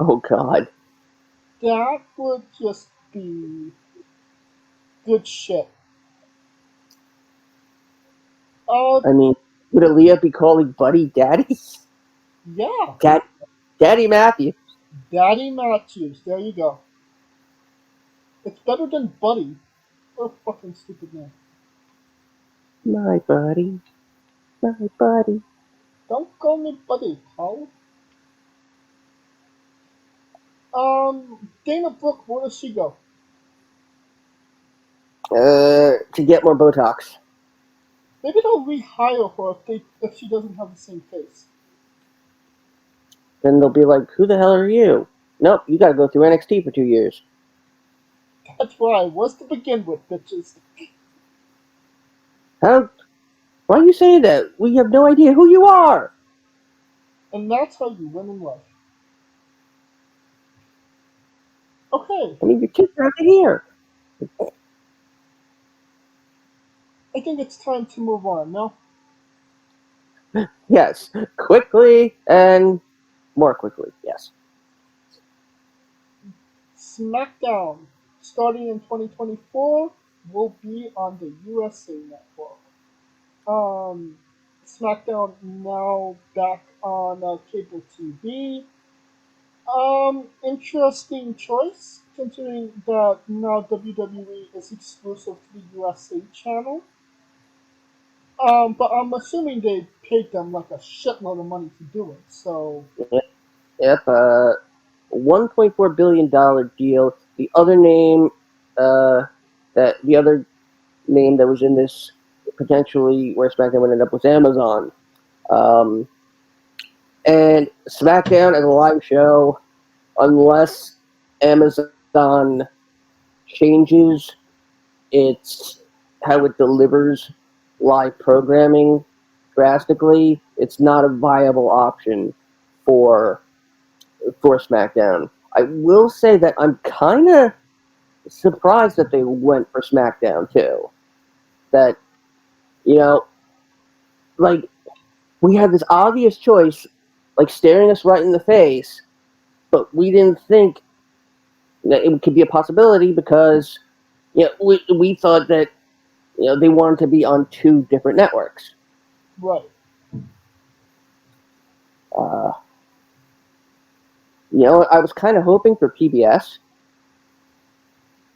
Oh God, that would just be good shit. Uh, I mean, would Aaliyah be calling Buddy Daddy? yeah, Dad, Daddy Matthew. Daddy Matthews. There you go. It's better than Buddy. What a fucking stupid name. My buddy, my buddy. Don't call me Buddy, pal. Dana Brooke, where does she go? To get more Botox. Maybe they'll rehire her if she doesn't have the same face. Then they'll be like, who the hell are you? Nope, you gotta go through NXT for 2 years. That's where I was to begin with, bitches. How? Why are you saying that? We have no idea who you are. And that's how you win in life. Okay, I mean, your kids are here. I think it's time to move on, no? Yes, quickly and more quickly. Yes. SmackDown, starting in 2024, will be on the USA Network. SmackDown now back on cable TV. Interesting choice, considering that now WWE is exclusive to the USA channel. But I'm assuming they paid them like a shitload of money to do it. So Yep. $1.4 billion deal. The other name that was in this potentially where SmackDown would end up was Amazon. Um, and SmackDown as a live show, unless Amazon changes its how it delivers live programming drastically, it's not a viable option for SmackDown. I will say that I'm kind of surprised that they went for SmackDown too. That you know, like we had this obvious choice, like staring us right in the face, but we didn't think that it could be a possibility because we thought that they wanted to be on two different networks. right, Uh, I was kind of hoping for PBS.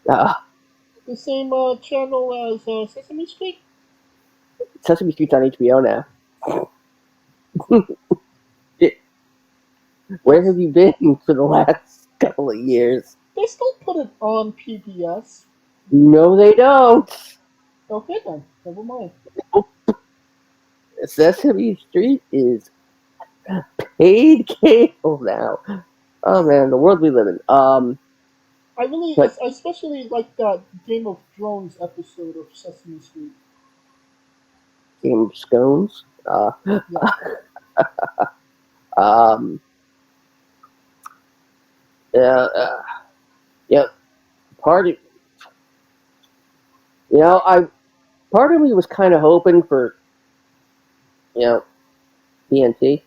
Uh, the same channel as Sesame Street. Sesame Street's on HBO now. Where have you been for the last couple of years? They still put it on PBS. No, they don't. Okay then, never mind. Sesame Street is paid cable now. Oh man, the world we live in. But I especially like that Game of Thrones episode of Sesame Street. Game of Scones. Yeah, Um, yeah, yeah. Part of I part of me was kind of hoping for TNT.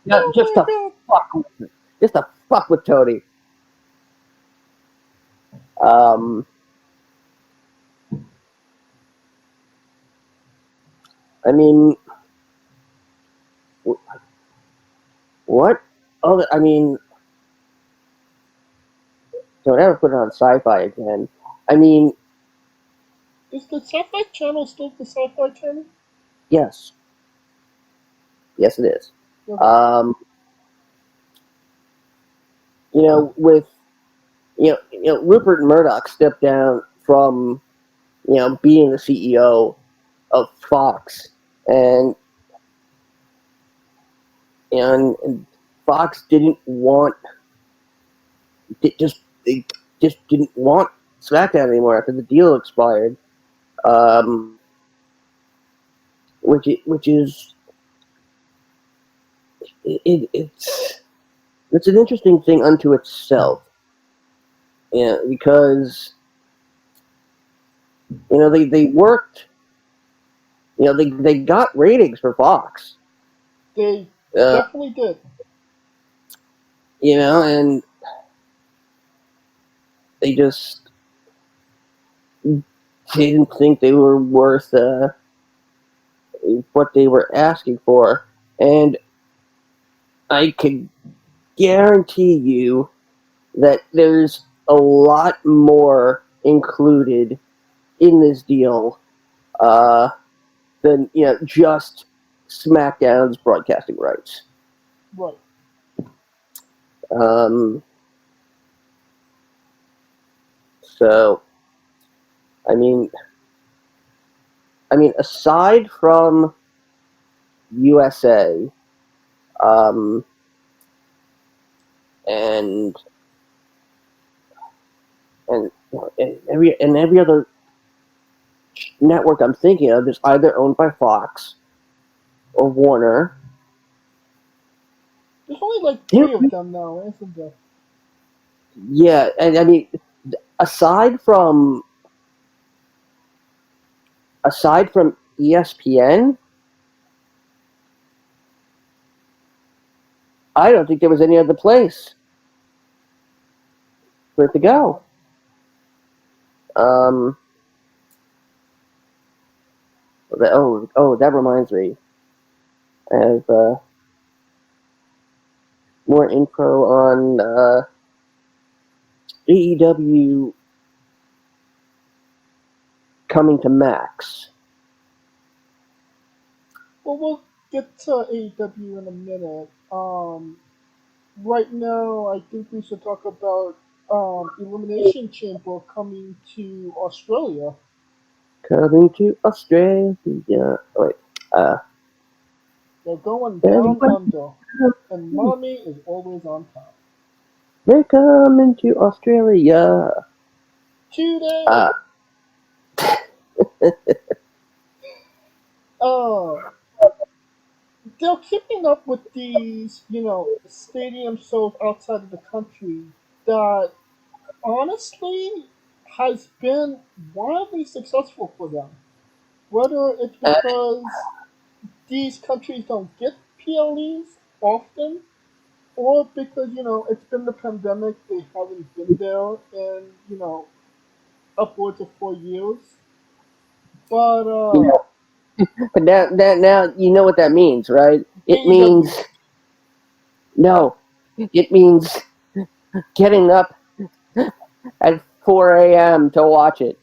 Yeah, oh my god. just to fuck with Tony. Um, I mean, what? Oh, I mean, don't ever put it on Sci-Fi again. I mean, Is the Sci-Fi Channel still the Sci-Fi Channel? yes, yes, it is. Okay. Um, with Rupert Murdoch stepped down from being the CEO of Fox, and and Fox didn't want they just didn't want SmackDown anymore after the deal expired. Um, which is it's an interesting thing unto itself. Yeah, because they worked. They got ratings for Fox. They Uh, definitely did. and they just didn't think they were worth what they were asking for, and I can guarantee you that there's a lot more included in this deal uh, than just SmackDown's broadcasting rights. Right. Um, so, I mean, aside from USA, um, and and every other network I'm thinking of is either owned by Fox or Warner. There's only like three of them now, isn't there? Yeah, and I mean, aside from ESPN, I don't think there was any other place for it to go. Um, that reminds me. I have more info on AEW coming to Max. Well, we'll get to AEW in a minute. Right now, I think we should talk about Elimination Chamber coming to Australia. Coming to Australia. Oh, wait. They're going down Everyone, under, and mommy is always on top. they're coming to Australia. Today, Uh, uh, they're keeping up with these, stadium shows outside of the country that honestly has been wildly successful for them. Whether it's uh, because these countries don't get PLEs often, or because it's been the pandemic, they haven't been there in upwards of 4 years. But you know, but now you know what that means, right? It means AEW, no. It means getting up at 4 a.m. to watch it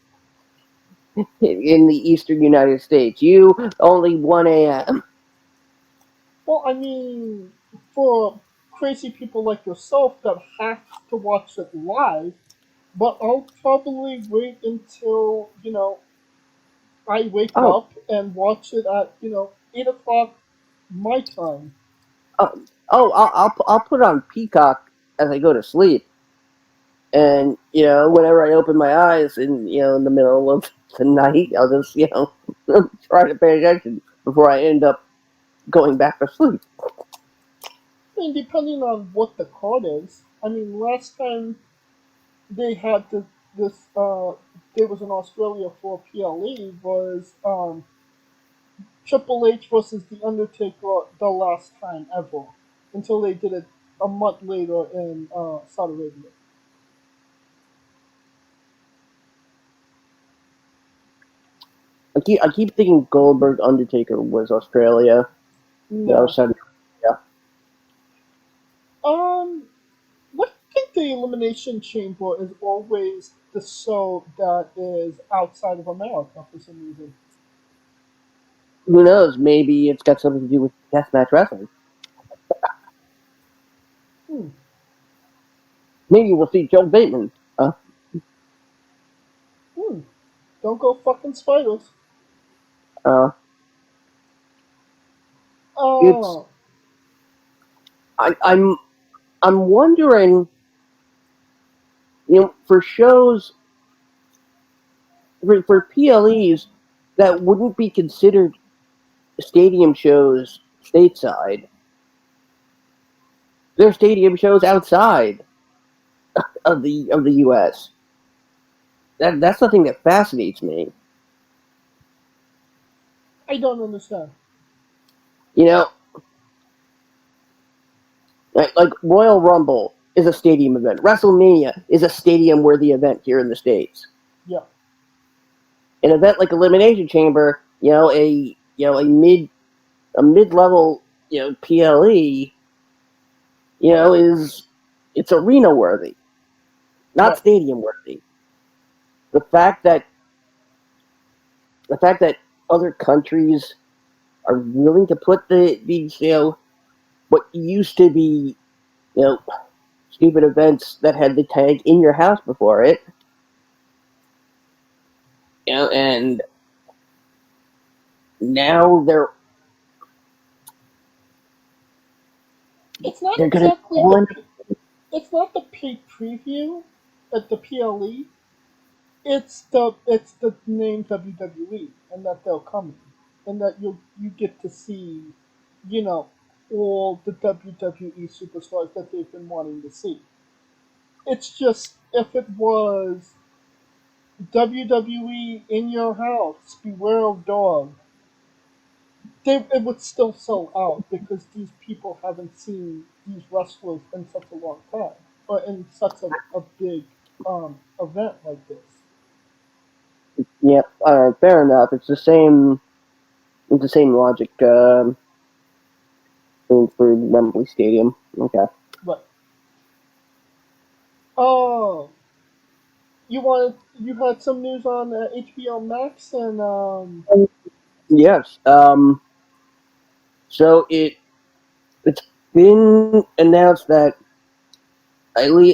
in the eastern United States. You only 1 a.m. well, I mean, for crazy people like yourself that have to watch it live, but I'll probably wait until I wake Oh, up and watch it at 8 o'clock my time. I'll put on Peacock as I go to sleep, and whenever I open my eyes in the middle of the night, I'll just try to pay attention before I end up going back to sleep. I mean, depending on what the card is. I mean, last time they had this there was in Australia for PLE was Triple H versus The Undertaker the last time ever until they did it a month later in Saudi Arabia. I keep thinking Goldberg Undertaker was Australia. No, No. Saudi Arabia. What I think the Elimination Chamber is always the show that is outside of America for some reason. Who knows? Maybe it's got something to do with deathmatch wrestling. Hmm. Maybe we'll see Joe Bateman. Hmm. Don't go fucking spiders. Uh, it's Oh. I, I'm wondering, for shows for PLEs that wouldn't be considered stadium shows stateside. They're stadium shows outside of the U.S. That's the thing that fascinates me. I don't understand. You know, like Royal Rumble is a stadium event. WrestleMania is a stadium-worthy event here in the States. Yeah. An event like Elimination Chamber, a mid-level, PLE, is it's arena worthy, not Right. stadium worthy. The fact that the fact that other countries are willing to put these, what used to be, you know stupid events that had the tag in your house before it, and now they're It's not they're gonna exactly go the. in. It's not the paid preview at the PLE. It's the name WWE, and that they're coming, and that you get to see, you know, all the WWE superstars that they've been wanting to see. It's just if it was WWE in your house, beware of dog, it would still sell out because these people haven't seen these wrestlers in such a long time, or in such a big event like this. Yeah, all right, fair enough. It's the same. It's the same logic for Wembley Stadium. Okay. But oh, you had some news on HBO Max and Yes. So it's been announced that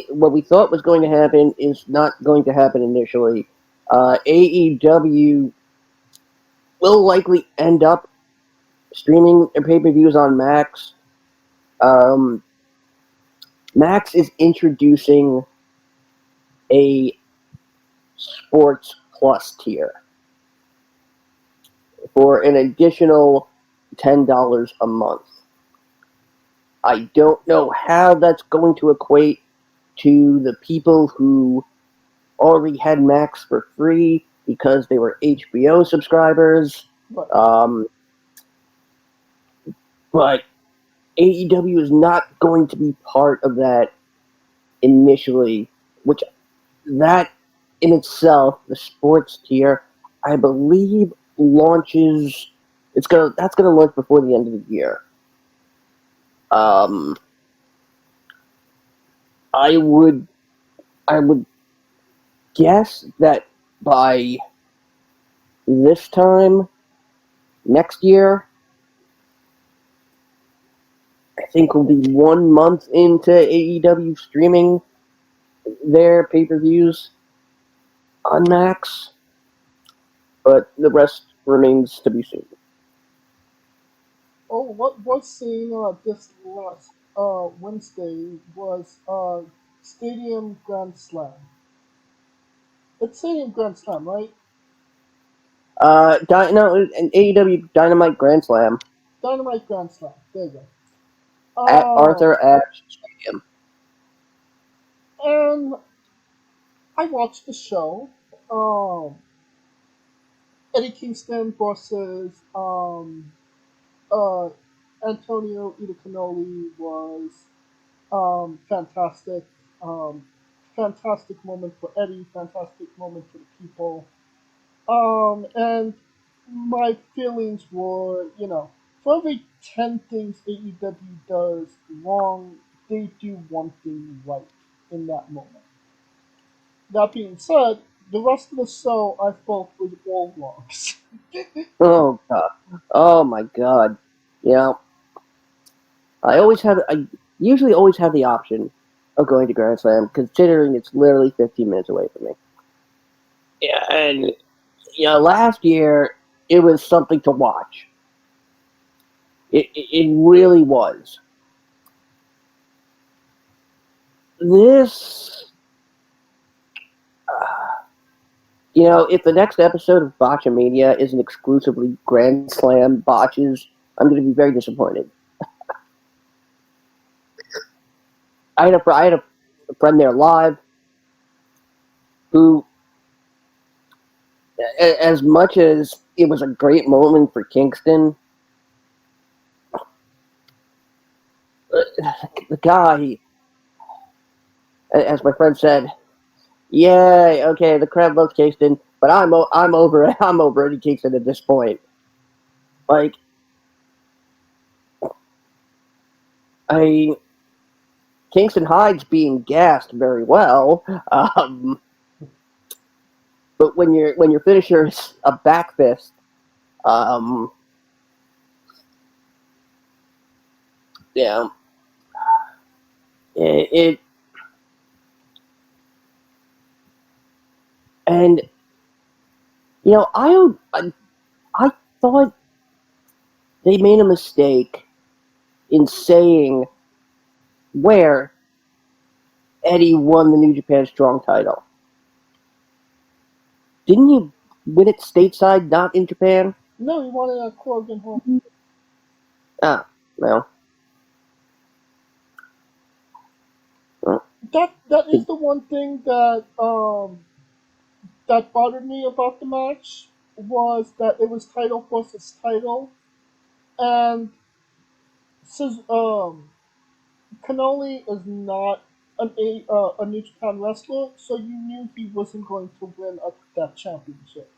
what we thought was going to happen is not going to happen initially. AEW will likely end up streaming their pay-per-views on Max. Um, Max is introducing a Sports Plus tier for an additional $10 a month. I don't know how that's going to equate to the people who already had Max for free because they were HBO subscribers. but Um, but AEW is not going to be part of that initially, which that in itself, the sports tier, I believe launches. That's gonna launch before the end of the year. Um, I would I would guess that by this time next year, I think we'll be 1 month into AEW streaming their pay-per-views on Max, but the rest remains to be seen. oh, what was seen this last Wednesday was Stadium Grand Slam. It's Stadium Grand Slam, right? No, an AEW Dynamite Grand Slam Dynamite Grand Slam. There you go. at Arthur Ashe Stadium. And I watched the show. Um, Eddie Kingston versus uh, Antonio Itacanoli was fantastic. Um, fantastic moment for Eddie. Fantastic moment for the people. And my feelings were, for every 10 things AEW does wrong, they do one thing right in that moment. That being said, the rest of the show I felt was all wrong. Oh god. Oh my god. Yeah. I usually always have the option of going to Grand Slam, considering it's literally 15 minutes away from me. Yeah, and last year it was something to watch. It really was. This, if the next episode of Botchamania isn't exclusively Grand Slam botches, I'm going to be very disappointed. I had a friend there live who, as much as it was a great moment for Kingston, the guy, as my friend said, yeah, okay, the crowd loves Kingston, but I'm over I'm over Eddie Kingston at this point. Like, Kingston hides being gassed very well, but when your finisher is a back fist, um, yeah, it and I thought they made a mistake in saying where Eddie won the New Japan Strong title. Didn't you win it stateside, not in Japan? No, he wanted a Corgan Hall. Ah, well. That is the one thing that bothered me about the match was that it was title versus title, and since Cannoli is not a New Japan wrestler, so you knew he wasn't going to win that championship.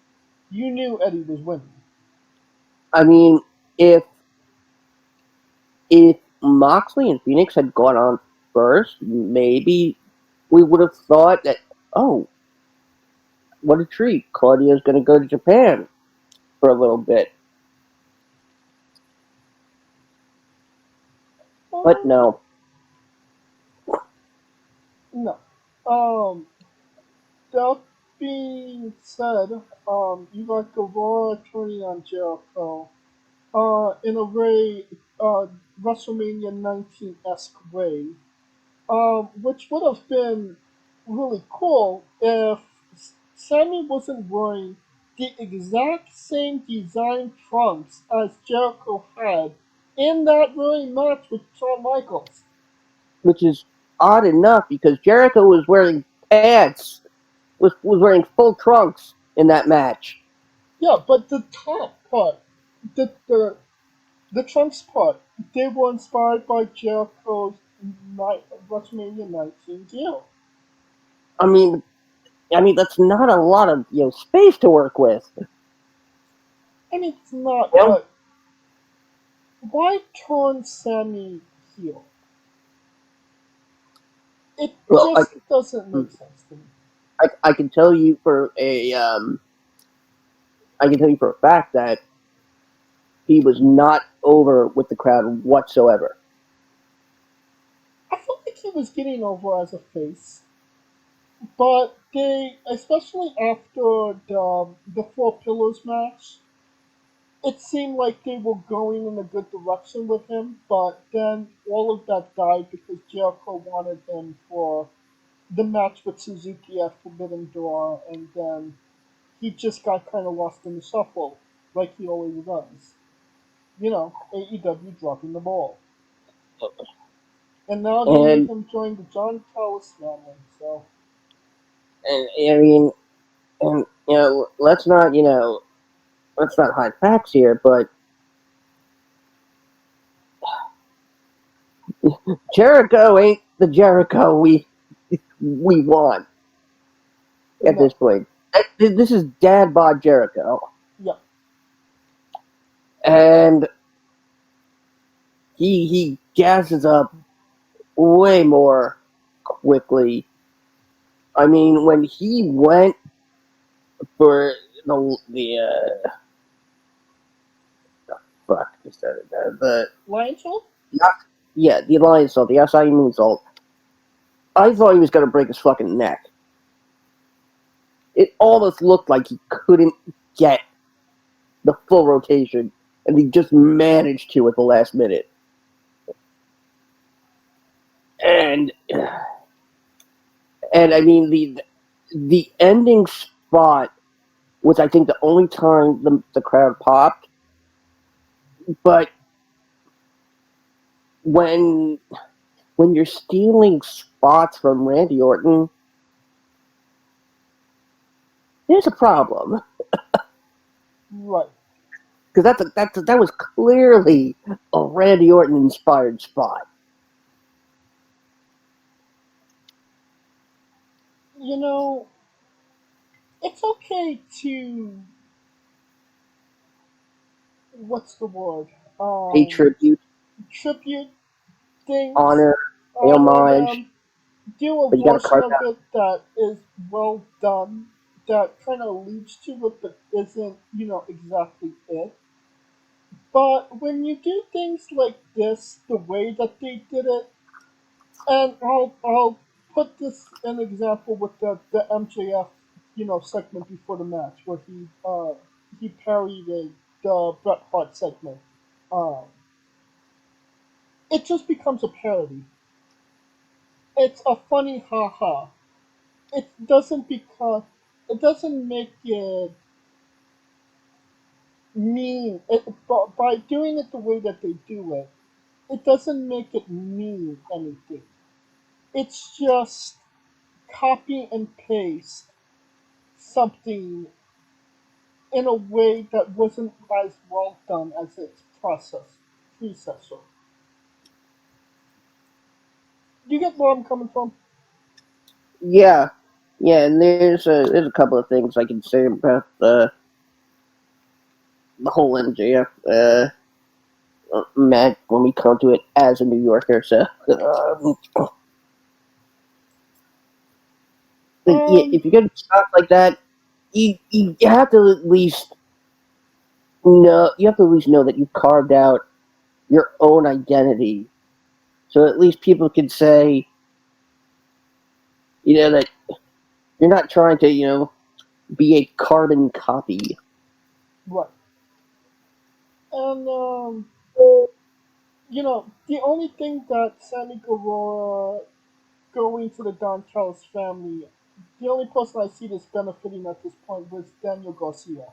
You knew Eddie was winning. I mean, if Moxley and Phoenix had gone on first, maybe we would have thought that, oh, what a treat. Claudio's going to go to Japan for a little bit. But no. No. That being said, you got Guevara turning on Jericho, in a very WrestleMania 19 esque way, which would have been really cool if Sammy wasn't wearing the exact same design trunks as Jericho had in that very match with Shawn Michaels. Which is odd enough because Jericho was wearing pants, was wearing full trunks in that match. Yeah, but the top part, the the the trunks part, they were inspired by Jericho's WrestleMania 19 deal. I mean, that's not a lot of space to work with. I mean, it's not, You know? but why turn Sammy heel? It Well, just doesn't make sense to me. I can tell you for a fact that he was not over with the crowd whatsoever. I felt like he was getting over as a face, but they, especially after the Four Pillars match, it seemed like they were going in a good direction with him, but then all of that died because Jericho wanted him for the match with Suzuki at Forbidden Door, and then he just got kind of lost in the shuffle, like he always does. AEW dropping the ball. And now they made And him join the John Callis family, so. I mean, and let's not hide facts here, but Jericho ain't the Jericho we want at No. this point. This is Dad Bod Jericho. Yeah. and he gasses up way more quickly. I mean, when he went for the fuck the Lion Soul? yeah, the Alliance Salt, the Acai Moonsault, I thought he was gonna break his fucking neck. It almost looked like he couldn't get the full rotation, and he just managed to at the last minute. And I mean the ending spot was, I think, the only time the crowd popped. But when you're stealing spots from Randy Orton, there's a problem, Right. because that was clearly a Randy Orton inspired spot. You know, it's okay to, what's the word? Pay tribute, Tribute things, honor, pay honor homage, them, do a but you got to version carve of out. it that is well done, that kind of leads to it, but isn't, exactly it. But when you do things like this, the way that they did it, and I'll put this an example with the MJF, segment before the match where he parried the Bret Hart segment. Um, it just becomes a parody. It's a funny haha. It doesn't become. It doesn't make it mean. By doing it the way that they do it, it doesn't make it mean anything. It's just copy and paste something in a way that wasn't as well done as its predecessor. You get where I'm coming from? Yeah, yeah, and there's a couple of things I can say about the whole MJF match when we come to it as a New Yorker. So, yeah, Um, if you're gonna talk like that, you have to at least know that you carved out your own identity, so at least people can say, that you're not trying to, be a carbon copy. right. And the only thing that Sammy Guevara going to the Don Callis family, the only person I see this benefiting at this point was Daniel Garcia,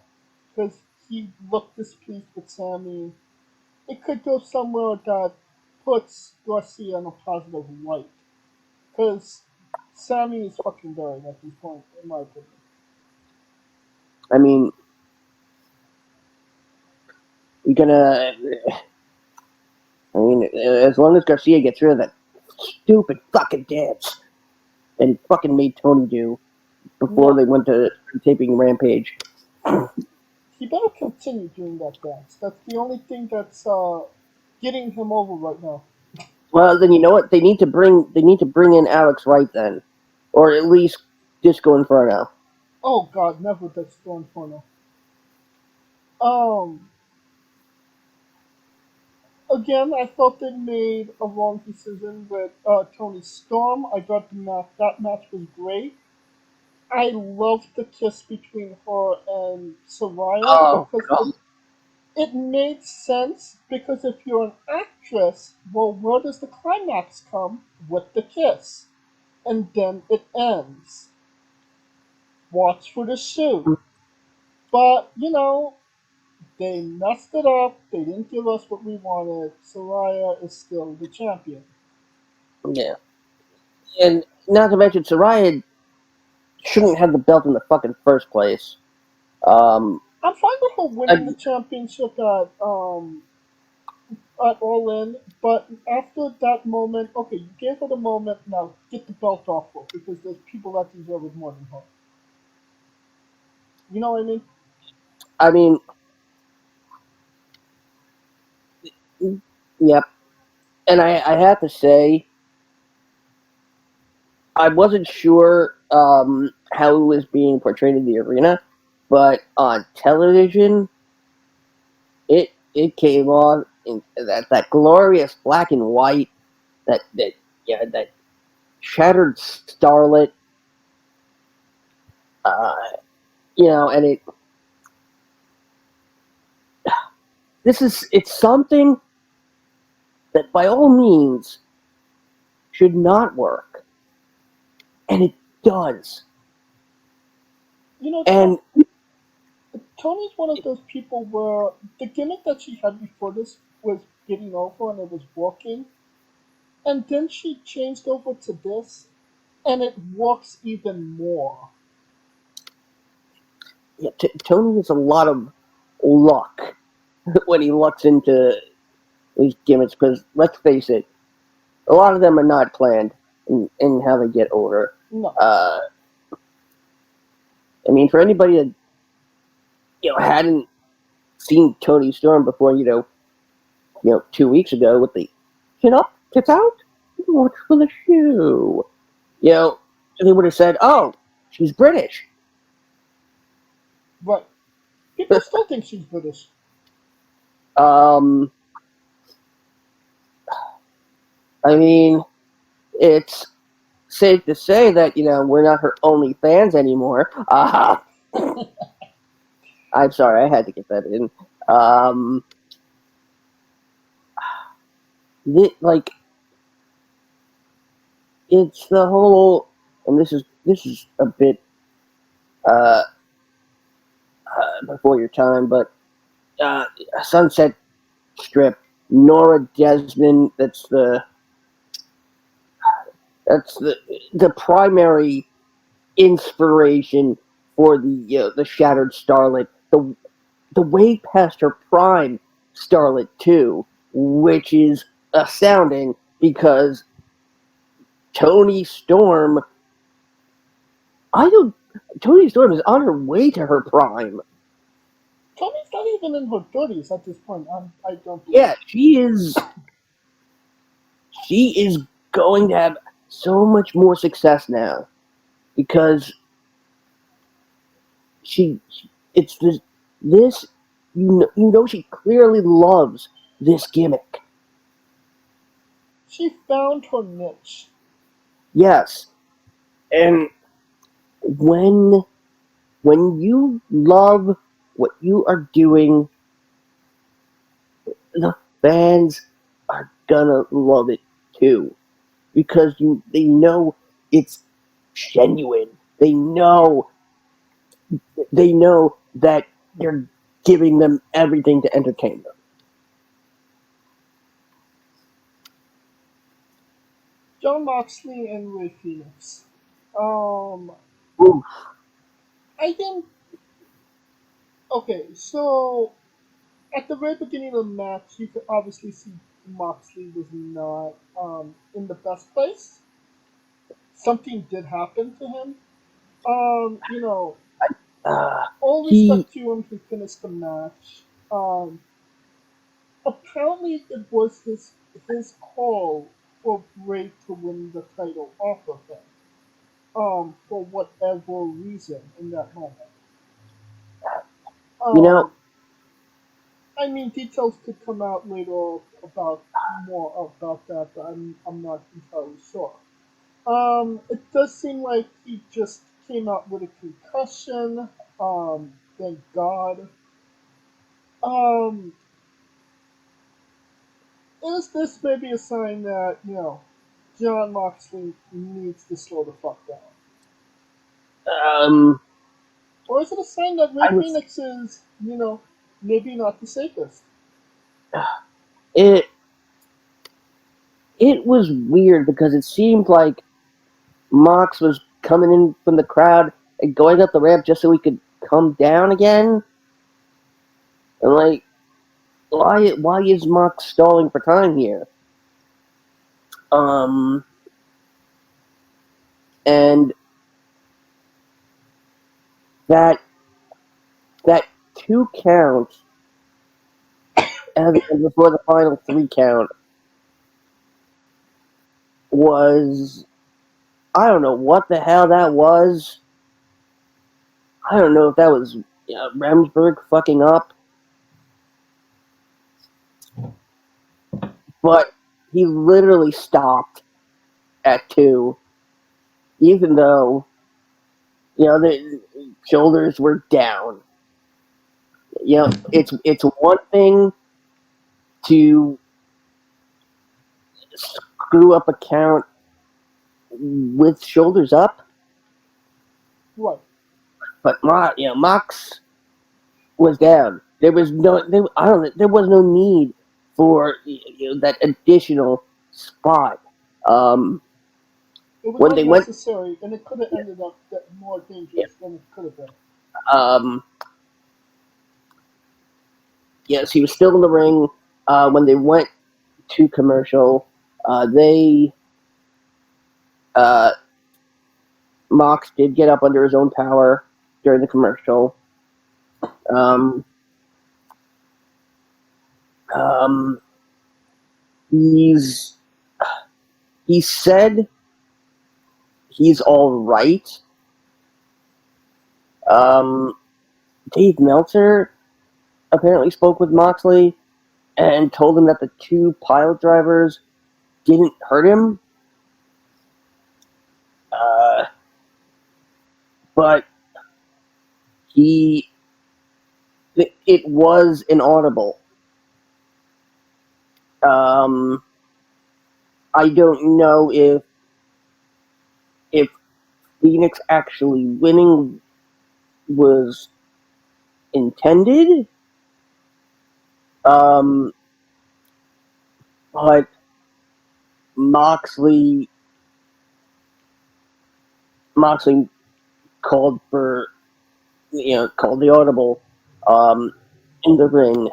because he looked displeased with Sammy. It could go somewhere that puts Garcia in a positive light, because Sammy is fucking buried at this point, in my opinion. I mean, you're gonna. I mean, as long as Garcia gets rid of that stupid fucking dance and fucking made Tony do before Yeah, they went to taping Rampage. he better continue doing that dance. That's the only thing that's getting him over right now. Well, then you know what? They need to bring in Alex Wright then, or at least Disco Inferno. Oh God, never that's going for now. Um, Again, I thought they made a wrong decision with Tony Storm. I thought that match was great. I loved the kiss between her and Soraya Oh because God! it made sense. Because if you're an actress, well, where does the climax come? With the kiss, and then it ends. Watch for the shoe. But they messed it up. They didn't give us what we wanted. Soraya is still the champion. Yeah, and not to mention Soraya shouldn't have the belt in the fucking first place. Um, I'm fine with her I, winning the championship at All In, but after that moment, okay, you gave her the moment. Now get the belt off her because there's people that deserve it more than her. You know what I mean? I mean, Yep. And I have to say, I wasn't sure how it was being portrayed in the arena, but on television, it came on in that glorious black and white, that shattered starlet, uh, and it's something that by all means should not work, and it does. You know, And Tony's one of those people where the gimmick that she had before this was getting over and it was working, and then she changed over to this, and it works even more. yeah, Tony has a lot of luck when he lucks into these gimmicks, because let's face it, a lot of them are not planned in how they get over. No, Uh, I mean, for anybody that hadn't seen Tony Storm before, 2 weeks ago with the chin up, tits out, watch for the shoe. They would have said, "Oh, she's British." right. People still think she's British. um, I mean, it's safe to say that we're not her only fans anymore. I'm sorry, I had to get that in. Like, it's the whole, and this is a bit uh, before your time, but uh, Sunset Strip, Nora Desmond. That's the primary inspiration for the Shattered Starlet. The way past her prime Starlet too, which is astounding because Tony Storm. I don't. Tony Storm is on her way to her prime. Tony's not even in her 30s at this point. I don't believe. Yeah, she is. She is going to have so much more success now because she. It's this. She clearly loves this gimmick. She found her niche. Yes, and when when you love what you are doing, the fans are gonna love it too because they know it's genuine. They know that you're giving them everything to entertain them. John Moxley and Ray Phoenix. Um, Ooh, I didn't. Okay, so at the very beginning of the match, you could obviously see Moxley was not in the best place. Something did happen to him. You know, uh, all he respect to him who finished the match. Um, Apparently, it was his call for Ray to win the title off of him. For whatever reason in that moment. you know Um, I mean, details could come out later about more about that, but I'm not entirely sure. It does seem like he just came out with a concussion. Thank God. Um, is this maybe a sign that John Moxley needs to slow the fuck down, um or is it a sign that Ray I was Phoenix is maybe not the safest? it it was weird because it seemed like Mox was coming in from the crowd and going up the ramp just so he could come down again. And like, why is Mox stalling for time here? Um, and that that 2 count and before the final 3 count was, I don't know what the hell that was. I don't know if that was Remsburg fucking up, but he literally stopped at 2, even though the shoulders were down. It's one thing to screw up a count with shoulders up, Right. but Mox was down. There was there was no need for that additional spot. Um, It was when they went, unnecessary, and it could have ended up more yeah, dangerous than it could have been. um, yes, he was still in the ring. When they went to commercial, they Mox did get up under his own power during the commercial. Um, um, he's he said he's all right. Um, Dave Meltzer apparently spoke with Moxley and told him that the 2 pilot drivers didn't hurt him. But he it was inaudible. Um, I don't know if Phoenix actually winning was intended. Um, but Moxley Moxley called for called the audible in the ring.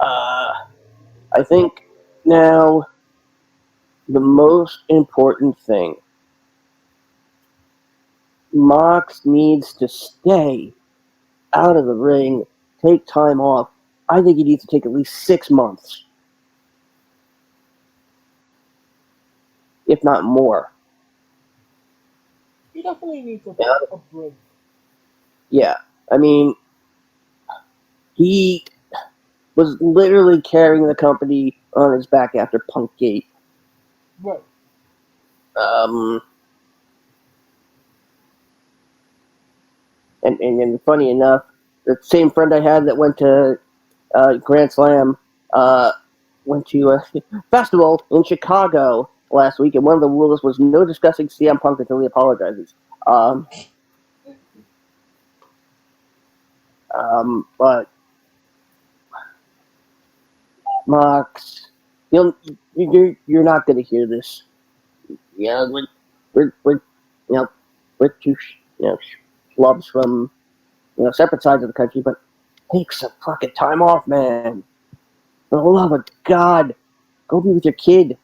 I think now the most important thing, Mox needs to stay out of the ring, take time off. I think he needs to take at least 6 months, if not more. He definitely needs Yeah, a break. yeah. I mean, he was literally carrying the company on his back after Punkgate. Right. Um, and funny enough, the same friend I had that went to Grand Slam went to a festival in Chicago last week, and one of the rules was no discussing CM Punk until he apologizes. Um, but Mox, you're not going to hear this. Yeah, we're we're two clubs from separate sides of the country, but take some fucking time off, man. For the love of God, go be with your kid.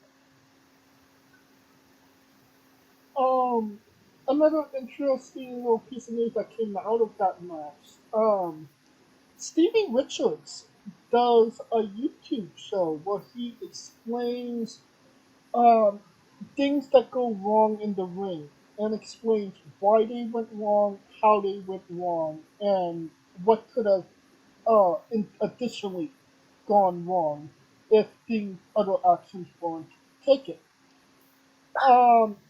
Um, Another interesting little piece of news that came out of that match. Stevie Richards does a YouTube show where he explains um, things that go wrong in the ring and explains why they went wrong, how they went wrong, and what could have additionally gone wrong if the other actions weren't taken.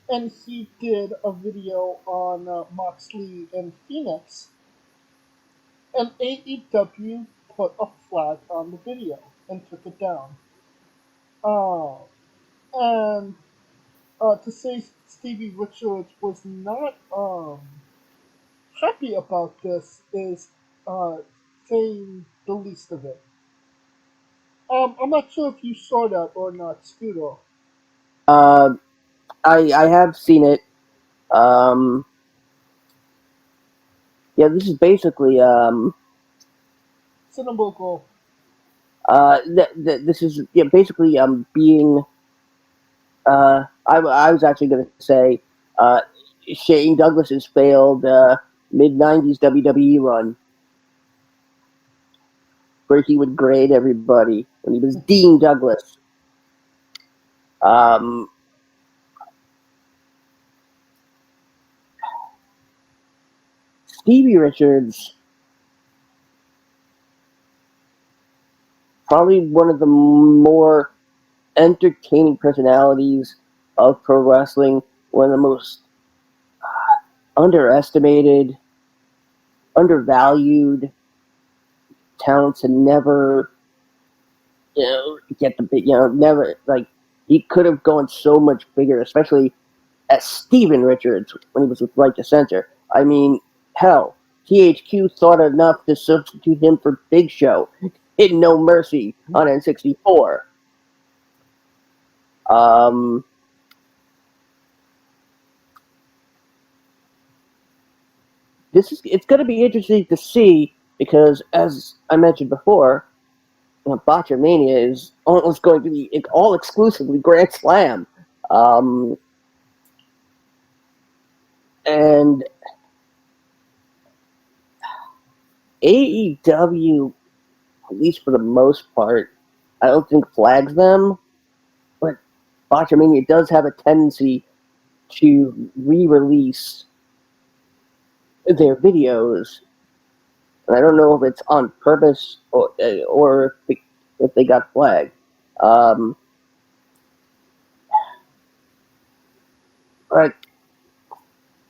And he did a video on Moxley and Phoenix, and AEW put a flag on the video and took it down. Uh, and to say Stevie Richards was not happy about this is uh, saying the least of it. I'm not sure if you saw that or not, Scooter. Uh, I have seen it. Um, yeah, this is basically Cinnamon this is basically being I was actually going to say Shane Douglas's failed mid '90s WWE run. where he would grade everybody when he was Dean Douglas. Stevie Richards, probably one of the more entertaining personalities of pro wrestling, one of the most underestimated, undervalued talents, and never, get the big, never, like, he could have gone so much bigger, especially as Steven Richards when he was with Right to Censor. I mean, hell, THQ thought enough to substitute him for Big Show in No Mercy on N64. It's going to be interesting to see because, as I mentioned before, Botchamania is almost going to be all exclusively Grand Slam, and AEW, at least for the most part, I don't think flags them, but Botchamania does have a tendency to re-release their videos. And I don't know if it's on purpose or if they got flagged. But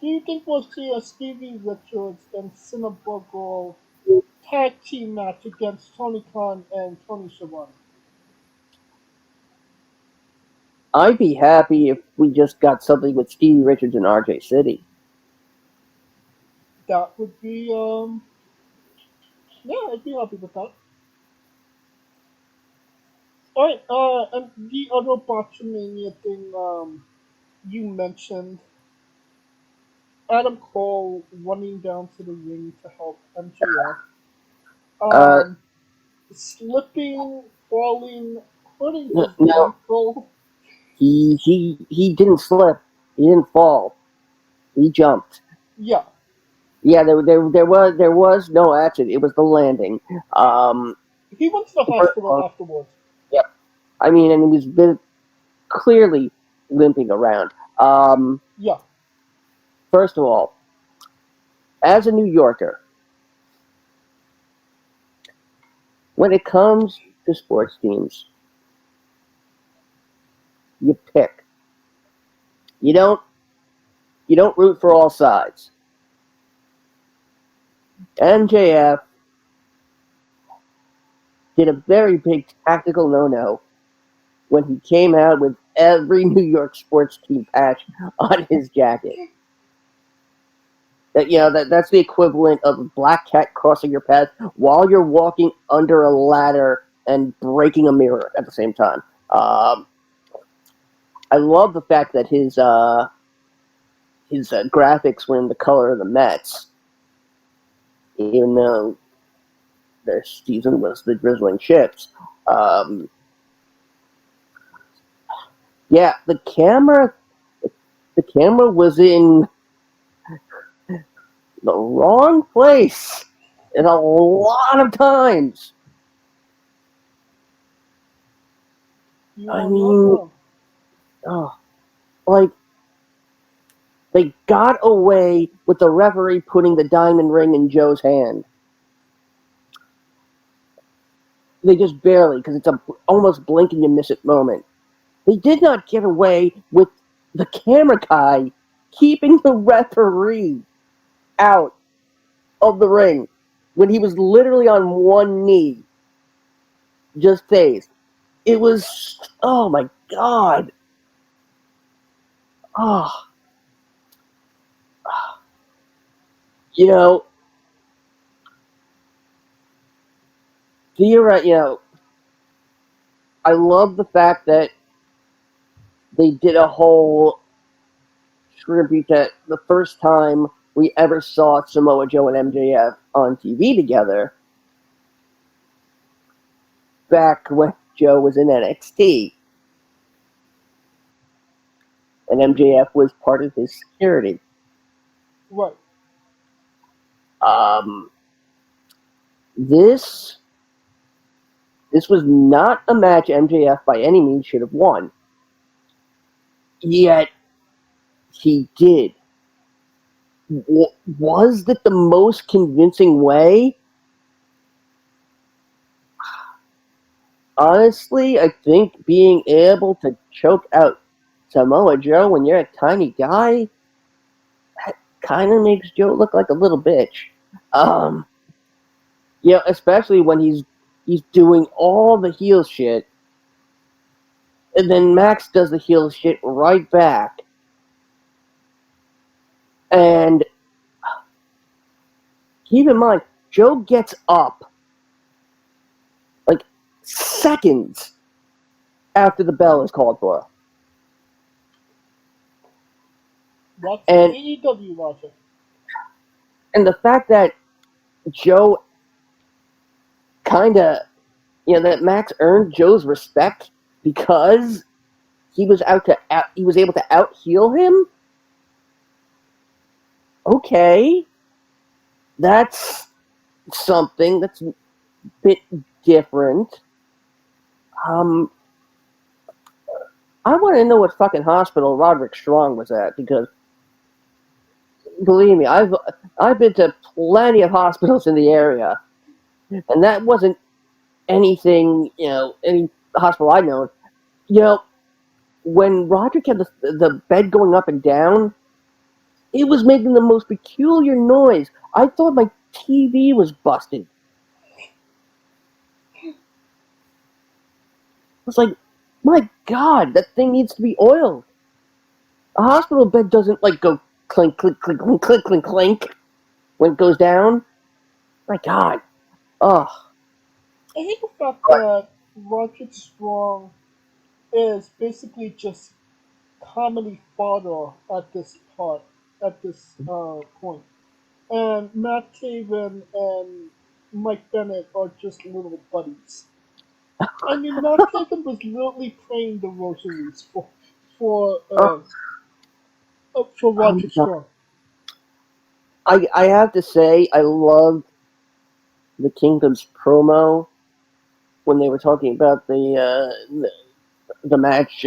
Do you think we'll see a Stevie Richards and Cinnabuggle tag team match against Tony Khan and Tony Schiavone? I'd be happy if we just got something with Stevie Richards and RJ City. That would be, yeah, I'd be happy with that. Alright, and the other Botchamania thing, you mentioned, Adam Cole running down to the ring to help MJF. Uh, Um, Slipping, falling, hurting his no, ankle. he didn't slip. He didn't fall. He jumped. Yeah, Yeah, there was no accident. It was the landing. he went to the hospital afterwards. Yeah, I mean, and he was clearly limping around. Yeah, First of all, as a New Yorker, when it comes to sports teams, you pick. You don't root for all sides. MJF did a very big tactical no-no when he came out with every New York sports team patch on his jacket. That's the equivalent of a black cat crossing your path while you're walking under a ladder and breaking a mirror at the same time. I love the fact that his graphics were in the color of the Mets, even though their season was the drizzling ships. Yeah, the camera was in the wrong place and a lot of times. you I are not mean, wrong. like, they got away with the referee putting the diamond ring in Joe's hand. They just barely, because it's a almost blink and you miss it moment. They did not get away with the camera guy keeping the referee out of the ring when he was literally on one knee, just phased. It was, oh my god. Oh, you know, I love the fact that they did a whole tribute that the first time we ever saw Samoa Joe and MJF on TV together, back when Joe was in NXT, and MJF was part of his security. Right. This This was not a match MJF by any means should have won. Yet, he did. Was that the most convincing way? Honestly, I think being able to choke out Samoa Joe when you're a tiny guy, that kind of makes Joe look like a little bitch. Especially when he's doing all the heel shit, and then Max does the heel shit right back. And keep in mind, Joe gets up like seconds after the bell is called for. That's And AEW logic. and the fact that Joe kind of, that Max earned Joe's respect because he was he was able to out heel him. Okay, that's something that's a bit different. I want to know what fucking hospital Roderick Strong was at, because believe me, I've been to plenty of hospitals in the area, and that wasn't anything, any hospital I know. When Roderick had the bed going up and down, it was making the most peculiar noise. I thought my TV was busted. I was like, my God, that thing needs to be oiled. A hospital bed doesn't go clink, clink, clink, clink, clink, clink, clink when it goes down. My God. Ugh. I hate the fact that Roderick Strong is basically just comedy fodder at this point. And Matt Taven and Mike Bennett are just little buddies. I mean, Matt Taven was literally praying the rosaries for uh, for Oh Roderick my God. Strong. I have to say, I loved the Kingdom's promo when they were talking about the match,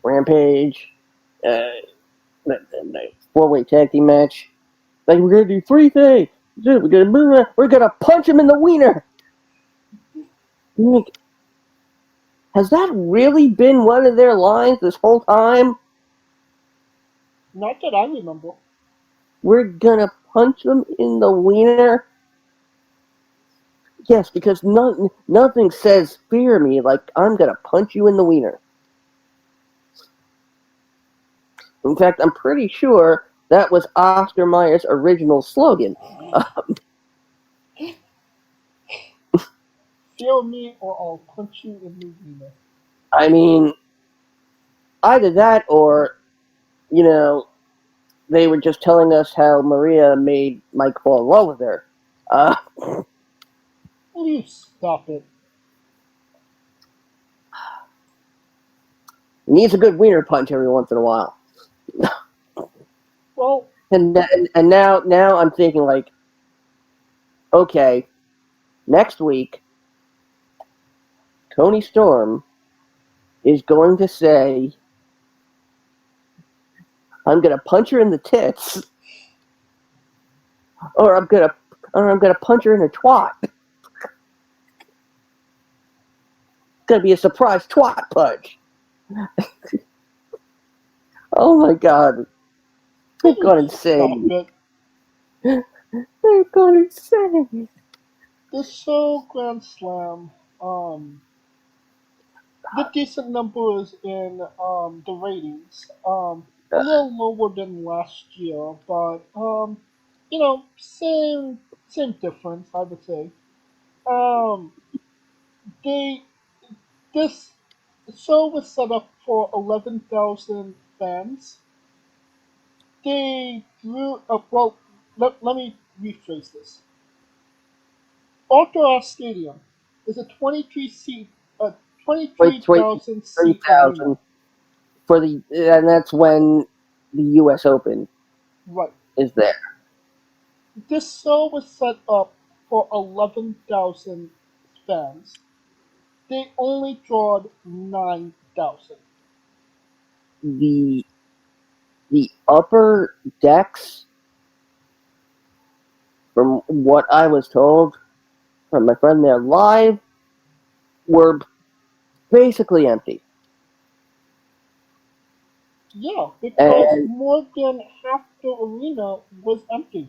Rampage, the 4-way tag team match. Like, we're gonna do 3 things. We're gonna move. We're gonna punch him in the wiener. Like, has that really been one of their lines this whole time? Not that I remember. We're gonna punch him in the wiener. Yes, because nothing says fear me like I'm gonna punch you in the wiener. In fact, I'm pretty sure that was Oscar Mayer's original slogan. Fear me or I'll punch you in the wiener. I mean, either that or, you know, they were just telling us how Maria made Mike fall in love with her. Will you stop it? Needs a good wiener punch every once in a while. Well, And now I'm thinking, like, okay, next week Tony Storm is going to say, I'm gonna punch her in the tits, or I'm gonna punch her in the twat. It's gonna be a surprise twat punch. Oh my God, they've will you gone stop insane. it? They've gone insane. The show Grand Slam did decent numbers in the ratings. A little lower than last year, but same difference, I would say. Um, they this show was set up for 11,000 fans. They drew well. Let me rephrase this. Arthur Ashe Stadium is a Wait, 23,000 seat arena. 30,000 for and that's when the U.S. Open Right. is there. This show was set up for 11,000 fans. They only drawed 9,000. The the upper decks, from what I was told from my friend there live, were basically empty. Yeah, because And more than half the arena was empty.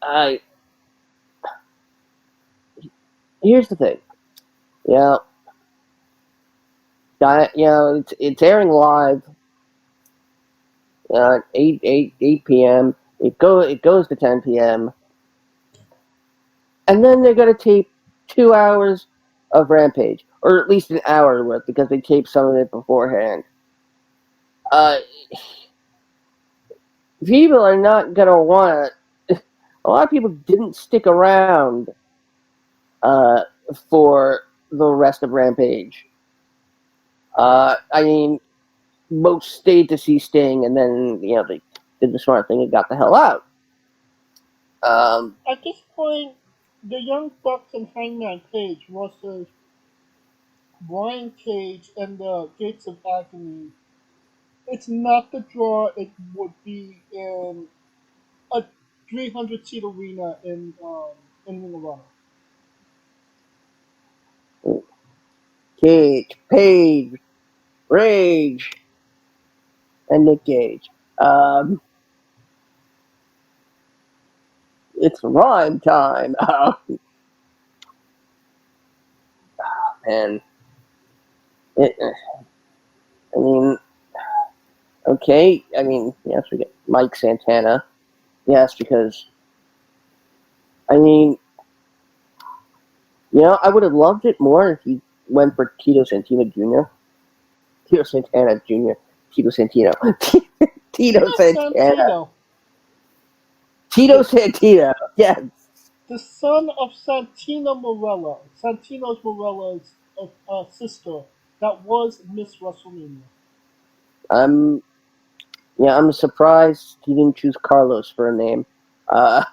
I here's the thing. Yeah, it's airing live at 8 p.m. It goes to 10 p.m. and then they're gonna tape 2 hours of Rampage, or at least an hour worth, because they taped some of it beforehand. Uh, People are not gonna want. A lot of people didn't stick around uh, for the rest of Rampage. I mean, most stayed to see Sting, and then they did the smart thing and got the hell out. Um, At this point, the Young Bucks and Hangman Page versus Brian Cage and the Gates of Agony, it's not the draw it would be in a 300-seat arena in Ring of Honor. Cage, Page, Rage, and Nick Gage. It's rhyme time. And it, I mean, okay. I mean, yes, we get Mike Santana. Yes, because I mean, I would have loved it more if he went for Tito Santana Jr. Tito Santana Jr. Tito Santino. Tito Tito Santana. Santino, Tito the, Santino. Yes. the son of Santina Morella, Santino Morella's sister, that was Miss WrestleMania. I'm I'm surprised he didn't choose Carlos for a name. Uh,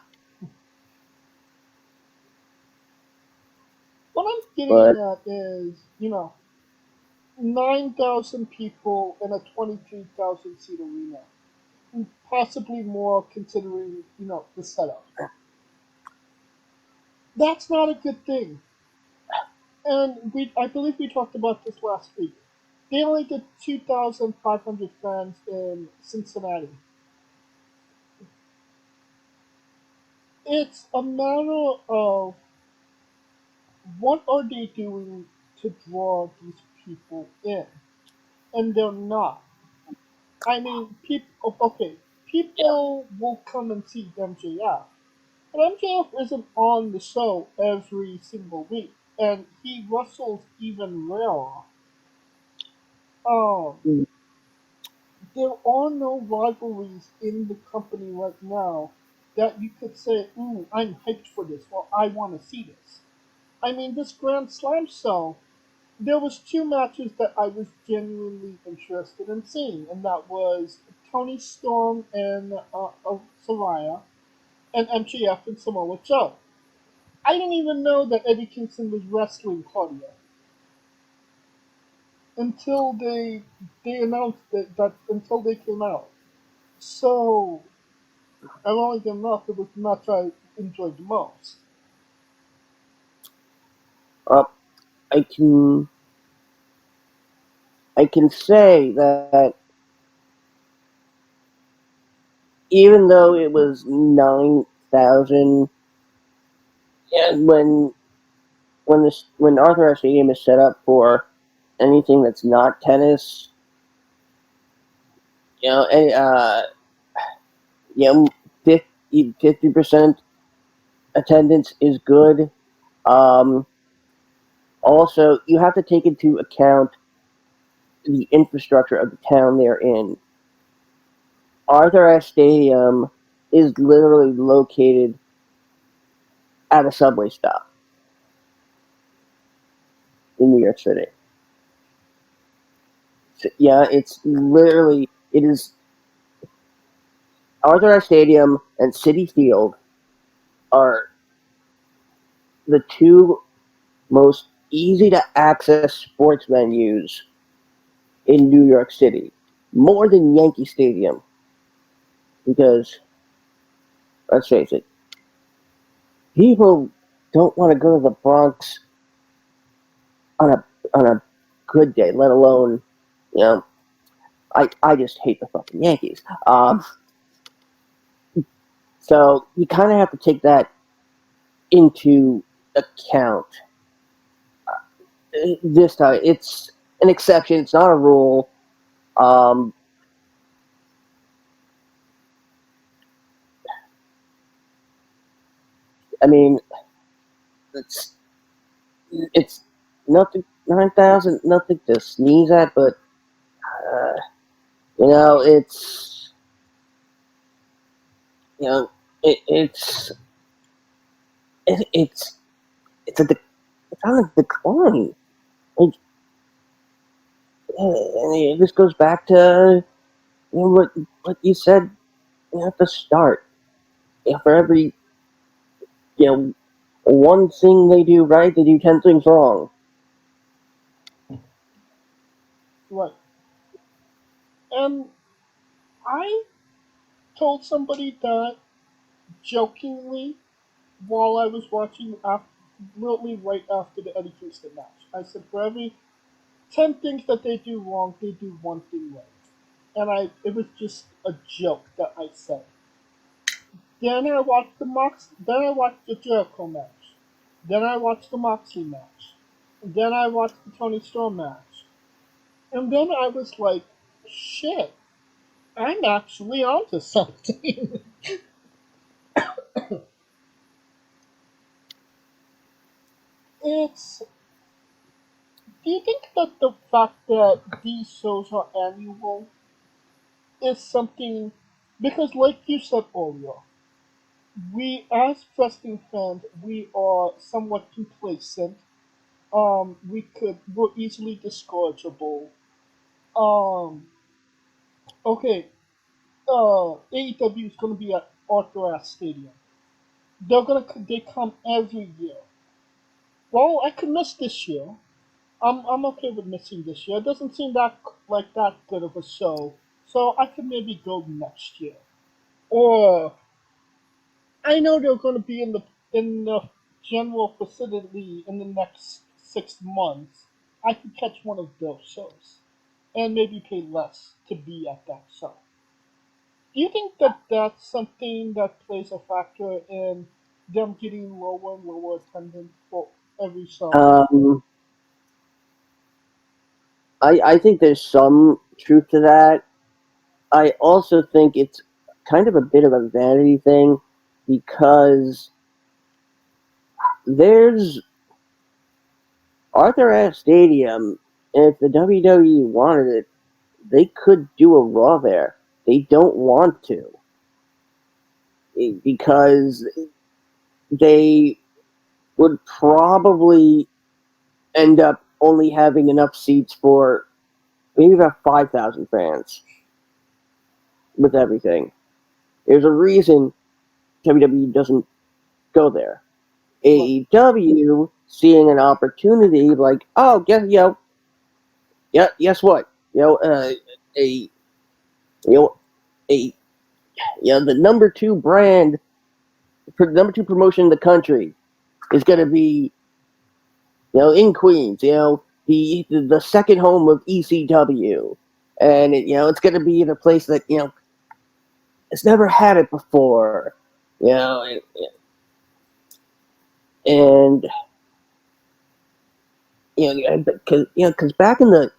What I'm but getting at is, 9,000 people in a 23,000 seat arena, possibly more considering, the setup. That's not a good thing. And I believe we talked about this last week. They only did 2,500 fans in Cincinnati. It's a matter of what are they doing to draw these people in, and they're not. I mean, people. Okay, people will come and see MJF, but MJF isn't on the show every single week, and he wrestles even rarer. Um, there are no rivalries in the company right now that you could say, "Ooh, I'm hyped for this," or "I want to see this." I mean, this Grand Slam show, there was two matches that I was genuinely interested in seeing, and that was Tony Storm and Saraya, and MJF and Samoa Joe. I didn't even know that Eddie Kingston was wrestling Claudio until they announced that until they came out. So ironically enough, it was the match I enjoyed the most. uh, I can say that even though it was 9,000, and when Arthur Ashe Stadium is set up for anything that's not tennis, you know, and, you know, 50% attendance is good. Um, Also, you have to take into account the infrastructure of the town they're in. Arthur Ashe Stadium is literally located at a subway stop in New York City. So, yeah, it is Arthur Ashe Stadium and Citi Field are the two most easy to access sports venues in New York City, more than Yankee Stadium. Because, let's face it, people don't want to go to the Bronx on a good day, let alone, you know, I just hate the fucking Yankees. So you kind of have to take that into account. This time, it's an exception. It's not a rule. Um, I mean, it's it's nothing 9,000, nothing to sneeze at, but uh, you know, you know, it, it's it, it's a it's on a decline. Like, this goes back to what you said at the start. For every one thing they do right, they do 10 things wrong. Right. And I told somebody that jokingly while I was watching literally right after the Eddie Kingston match. I said, for every 10 things that they do wrong, they do one thing right. And it was just a joke that I said. Then I watched the Jericho match. Then I watched the Moxley match. Then I watched the Tony Storm match. And then I was like, shit, I'm actually onto something. it's Do you think that the fact that these shows are annual is something because like you said earlier, we as wrestling fans we are somewhat complacent. We're easily discourageable. Um okay, AEW is gonna be at Arthur Ashe Stadium. They come every year. Well, I could miss this year. I'm okay with missing this year. It doesn't seem that good of a show, so I could maybe go next year. Or I know they're going to be in the general vicinity in the next 6 months. I could catch one of those shows and maybe pay less to be at that show. Do you think that that's something that plays a factor in them getting lower and lower attendance for every show? Um, I think there's some truth to that. I also think it's kind of a bit of a vanity thing because there's Arthur Ashe Stadium, and if the WWE wanted it, they could do a Raw there. They don't want to because they would probably end up only having enough seats for maybe about 5,000 fans with everything. There's a reason WWE doesn't go there. Right. AEW seeing an opportunity like, oh, guess what? A you know a the number two brand, number two promotion in the country is going to be in Queens. The second home of ECW, and it's going to be in a place that it's never had it before. You know, and because back in the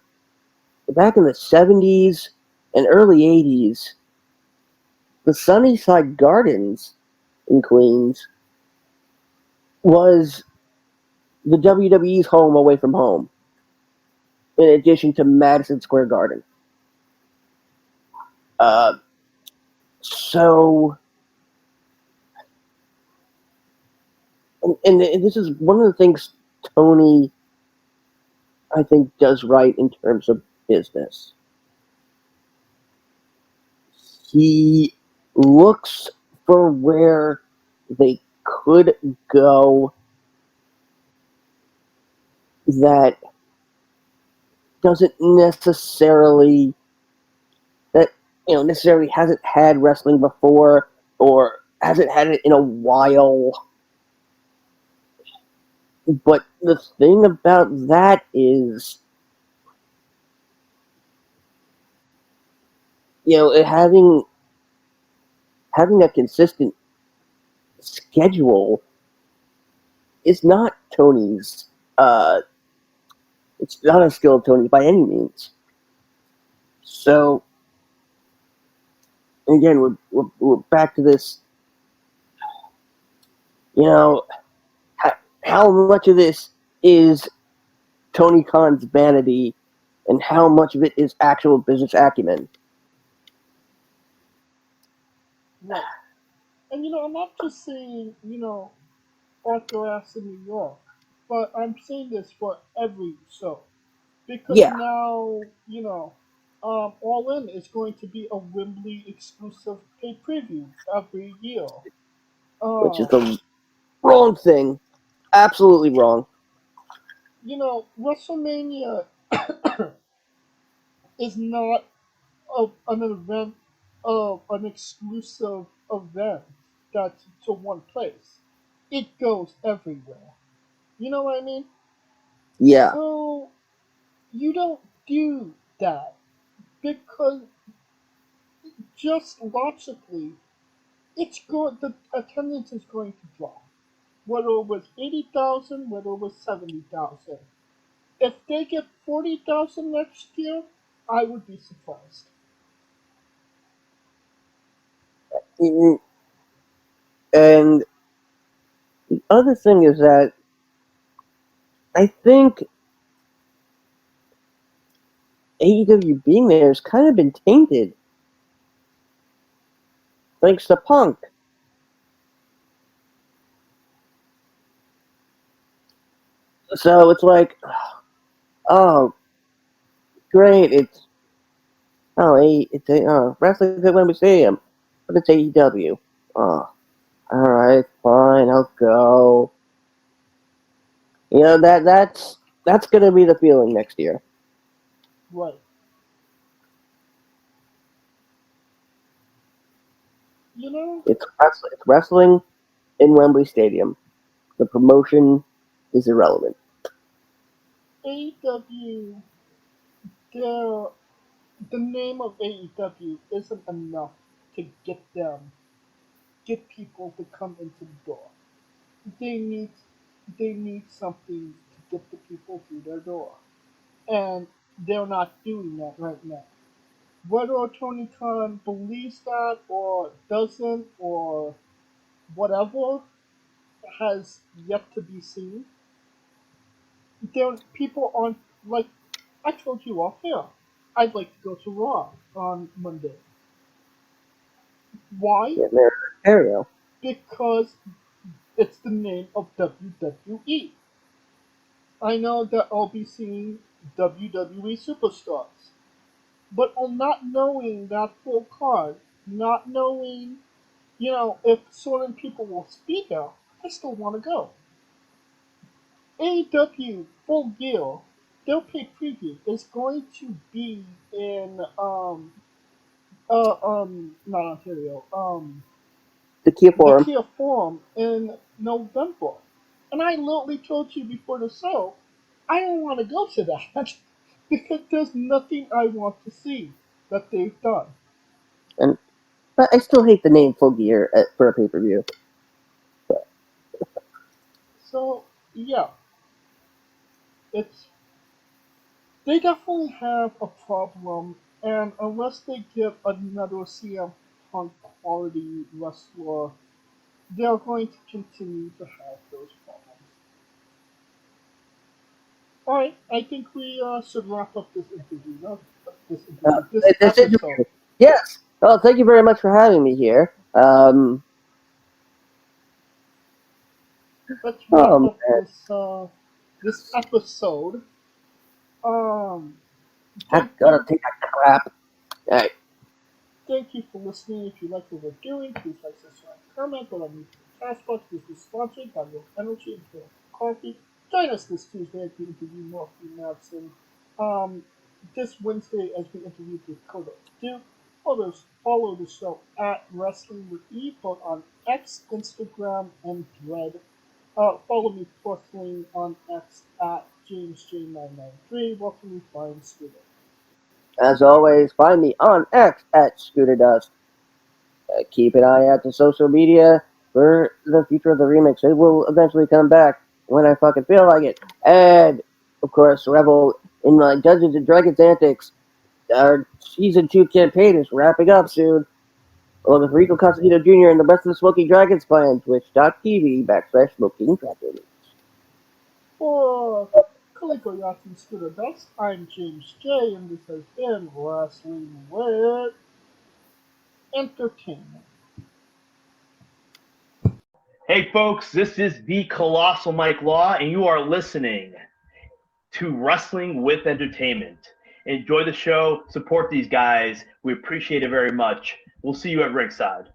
70s and early 80s, the Sunnyside Gardens in Queens was the WWE's home away from home, in addition to Madison Square Garden. Uh, so, and this is one of the things Tony, I think, does right in terms of business. He looks for where they could go that doesn't necessarily that necessarily hasn't had wrestling before or hasn't had it in a while. But the thing about that is, having a consistent schedule is not Tony's. It's not a skill of Tony by any means. So again, we're back to this. You know, how much of this is Tony Khan's vanity, and how much of it is actual business acumen? Right. And I'm not just saying, Arthur Ashe in New York, but I'm saying this for every show. Because Yeah, now, All In is going to be a Wembley exclusive pay preview every year. which is Um, the wrong thing. Absolutely wrong. WrestleMania is not an event of an exclusive event that's to one place. It goes everywhere. You know what I mean? Yeah, So you don't do that because just logically, it's good. The attendance is going to drop. Whether it was 80,000, whether it was 70,000. If they get 40,000 next year, I would be surprised. and the other thing is that I think AEW being there has kind of been tainted thanks to Punk. So it's like, oh, great, wrestling's at Wembley Stadium, but it's AEW. Oh, all right, fine, I'll go. That's gonna be the feeling next year. Right. You know, It's wrestling in Wembley Stadium. The promotion is irrelevant. AEW, their, the name of AEW isn't enough to get people to come into the door. They need, they need something to get the people through their door. And they're not doing that right now. Whether Tony Khan believes that or doesn't or whatever has yet to be seen. There, people aren't like I told you off air. I'd like to go to Raw on Monday. Why? Yeah, they're Ontario. Because it's the name of WWE. I know that I'll be seeing WWE superstars, but on not knowing that full card, not knowing, if certain people will be there, I still want to go. AEW Full Gear, their pay preview is going to be in not Ontario, The Kia the Forum. Kia Forum in November. And I literally told you before the show, I don't want to go to that because there's nothing I want to see that they've done. And but I still hate the name Full Gear for a pay per view. So yeah, it's they definitely have a problem, and unless they get another CM Punk quality wrestler, they're going to continue to have those problems. All right, I think we should wrap up this interview. No, this That's it. episode. Yes. Well, thank you very much for having me here. Let's wrap Oh up this episode. Um, I thank gotta you take a crap. All right. Thank you for listening. If you like what we're doing, please subscribe, comment, or on YouTube. Castbox. This is sponsored by Real Energy and Real Coffee. Join us this Tuesday as we interview Morphy Madsen. This Wednesday as we interview Dakota Duke. Follow the show at Wrestling with E, both on X, Instagram, and Thread. Follow me personally on X at JamesJ993. Where can we find Scooter? As always, find me on X at Scooter Dust. Keep an eye out to social media for the future of the remix. It will eventually come back when I fucking feel like it. And, of course, revel in my Dungeons and Dragons antics. Our Season 2 campaign is wrapping up soon. Along with Rico Constantino Jr. and the rest of the Smoking Dragons clan, twitch.tv/Smoking Dragons. For Kaliko Yacht Scooter Dust, I'm James J, and this has been Wrestling with Entertainment. Hey folks, this is the Colossal Mike Law, and you are listening to Wrestling with Entertainment. Enjoy the show, support these guys. We appreciate it very much. We'll see you at ringside.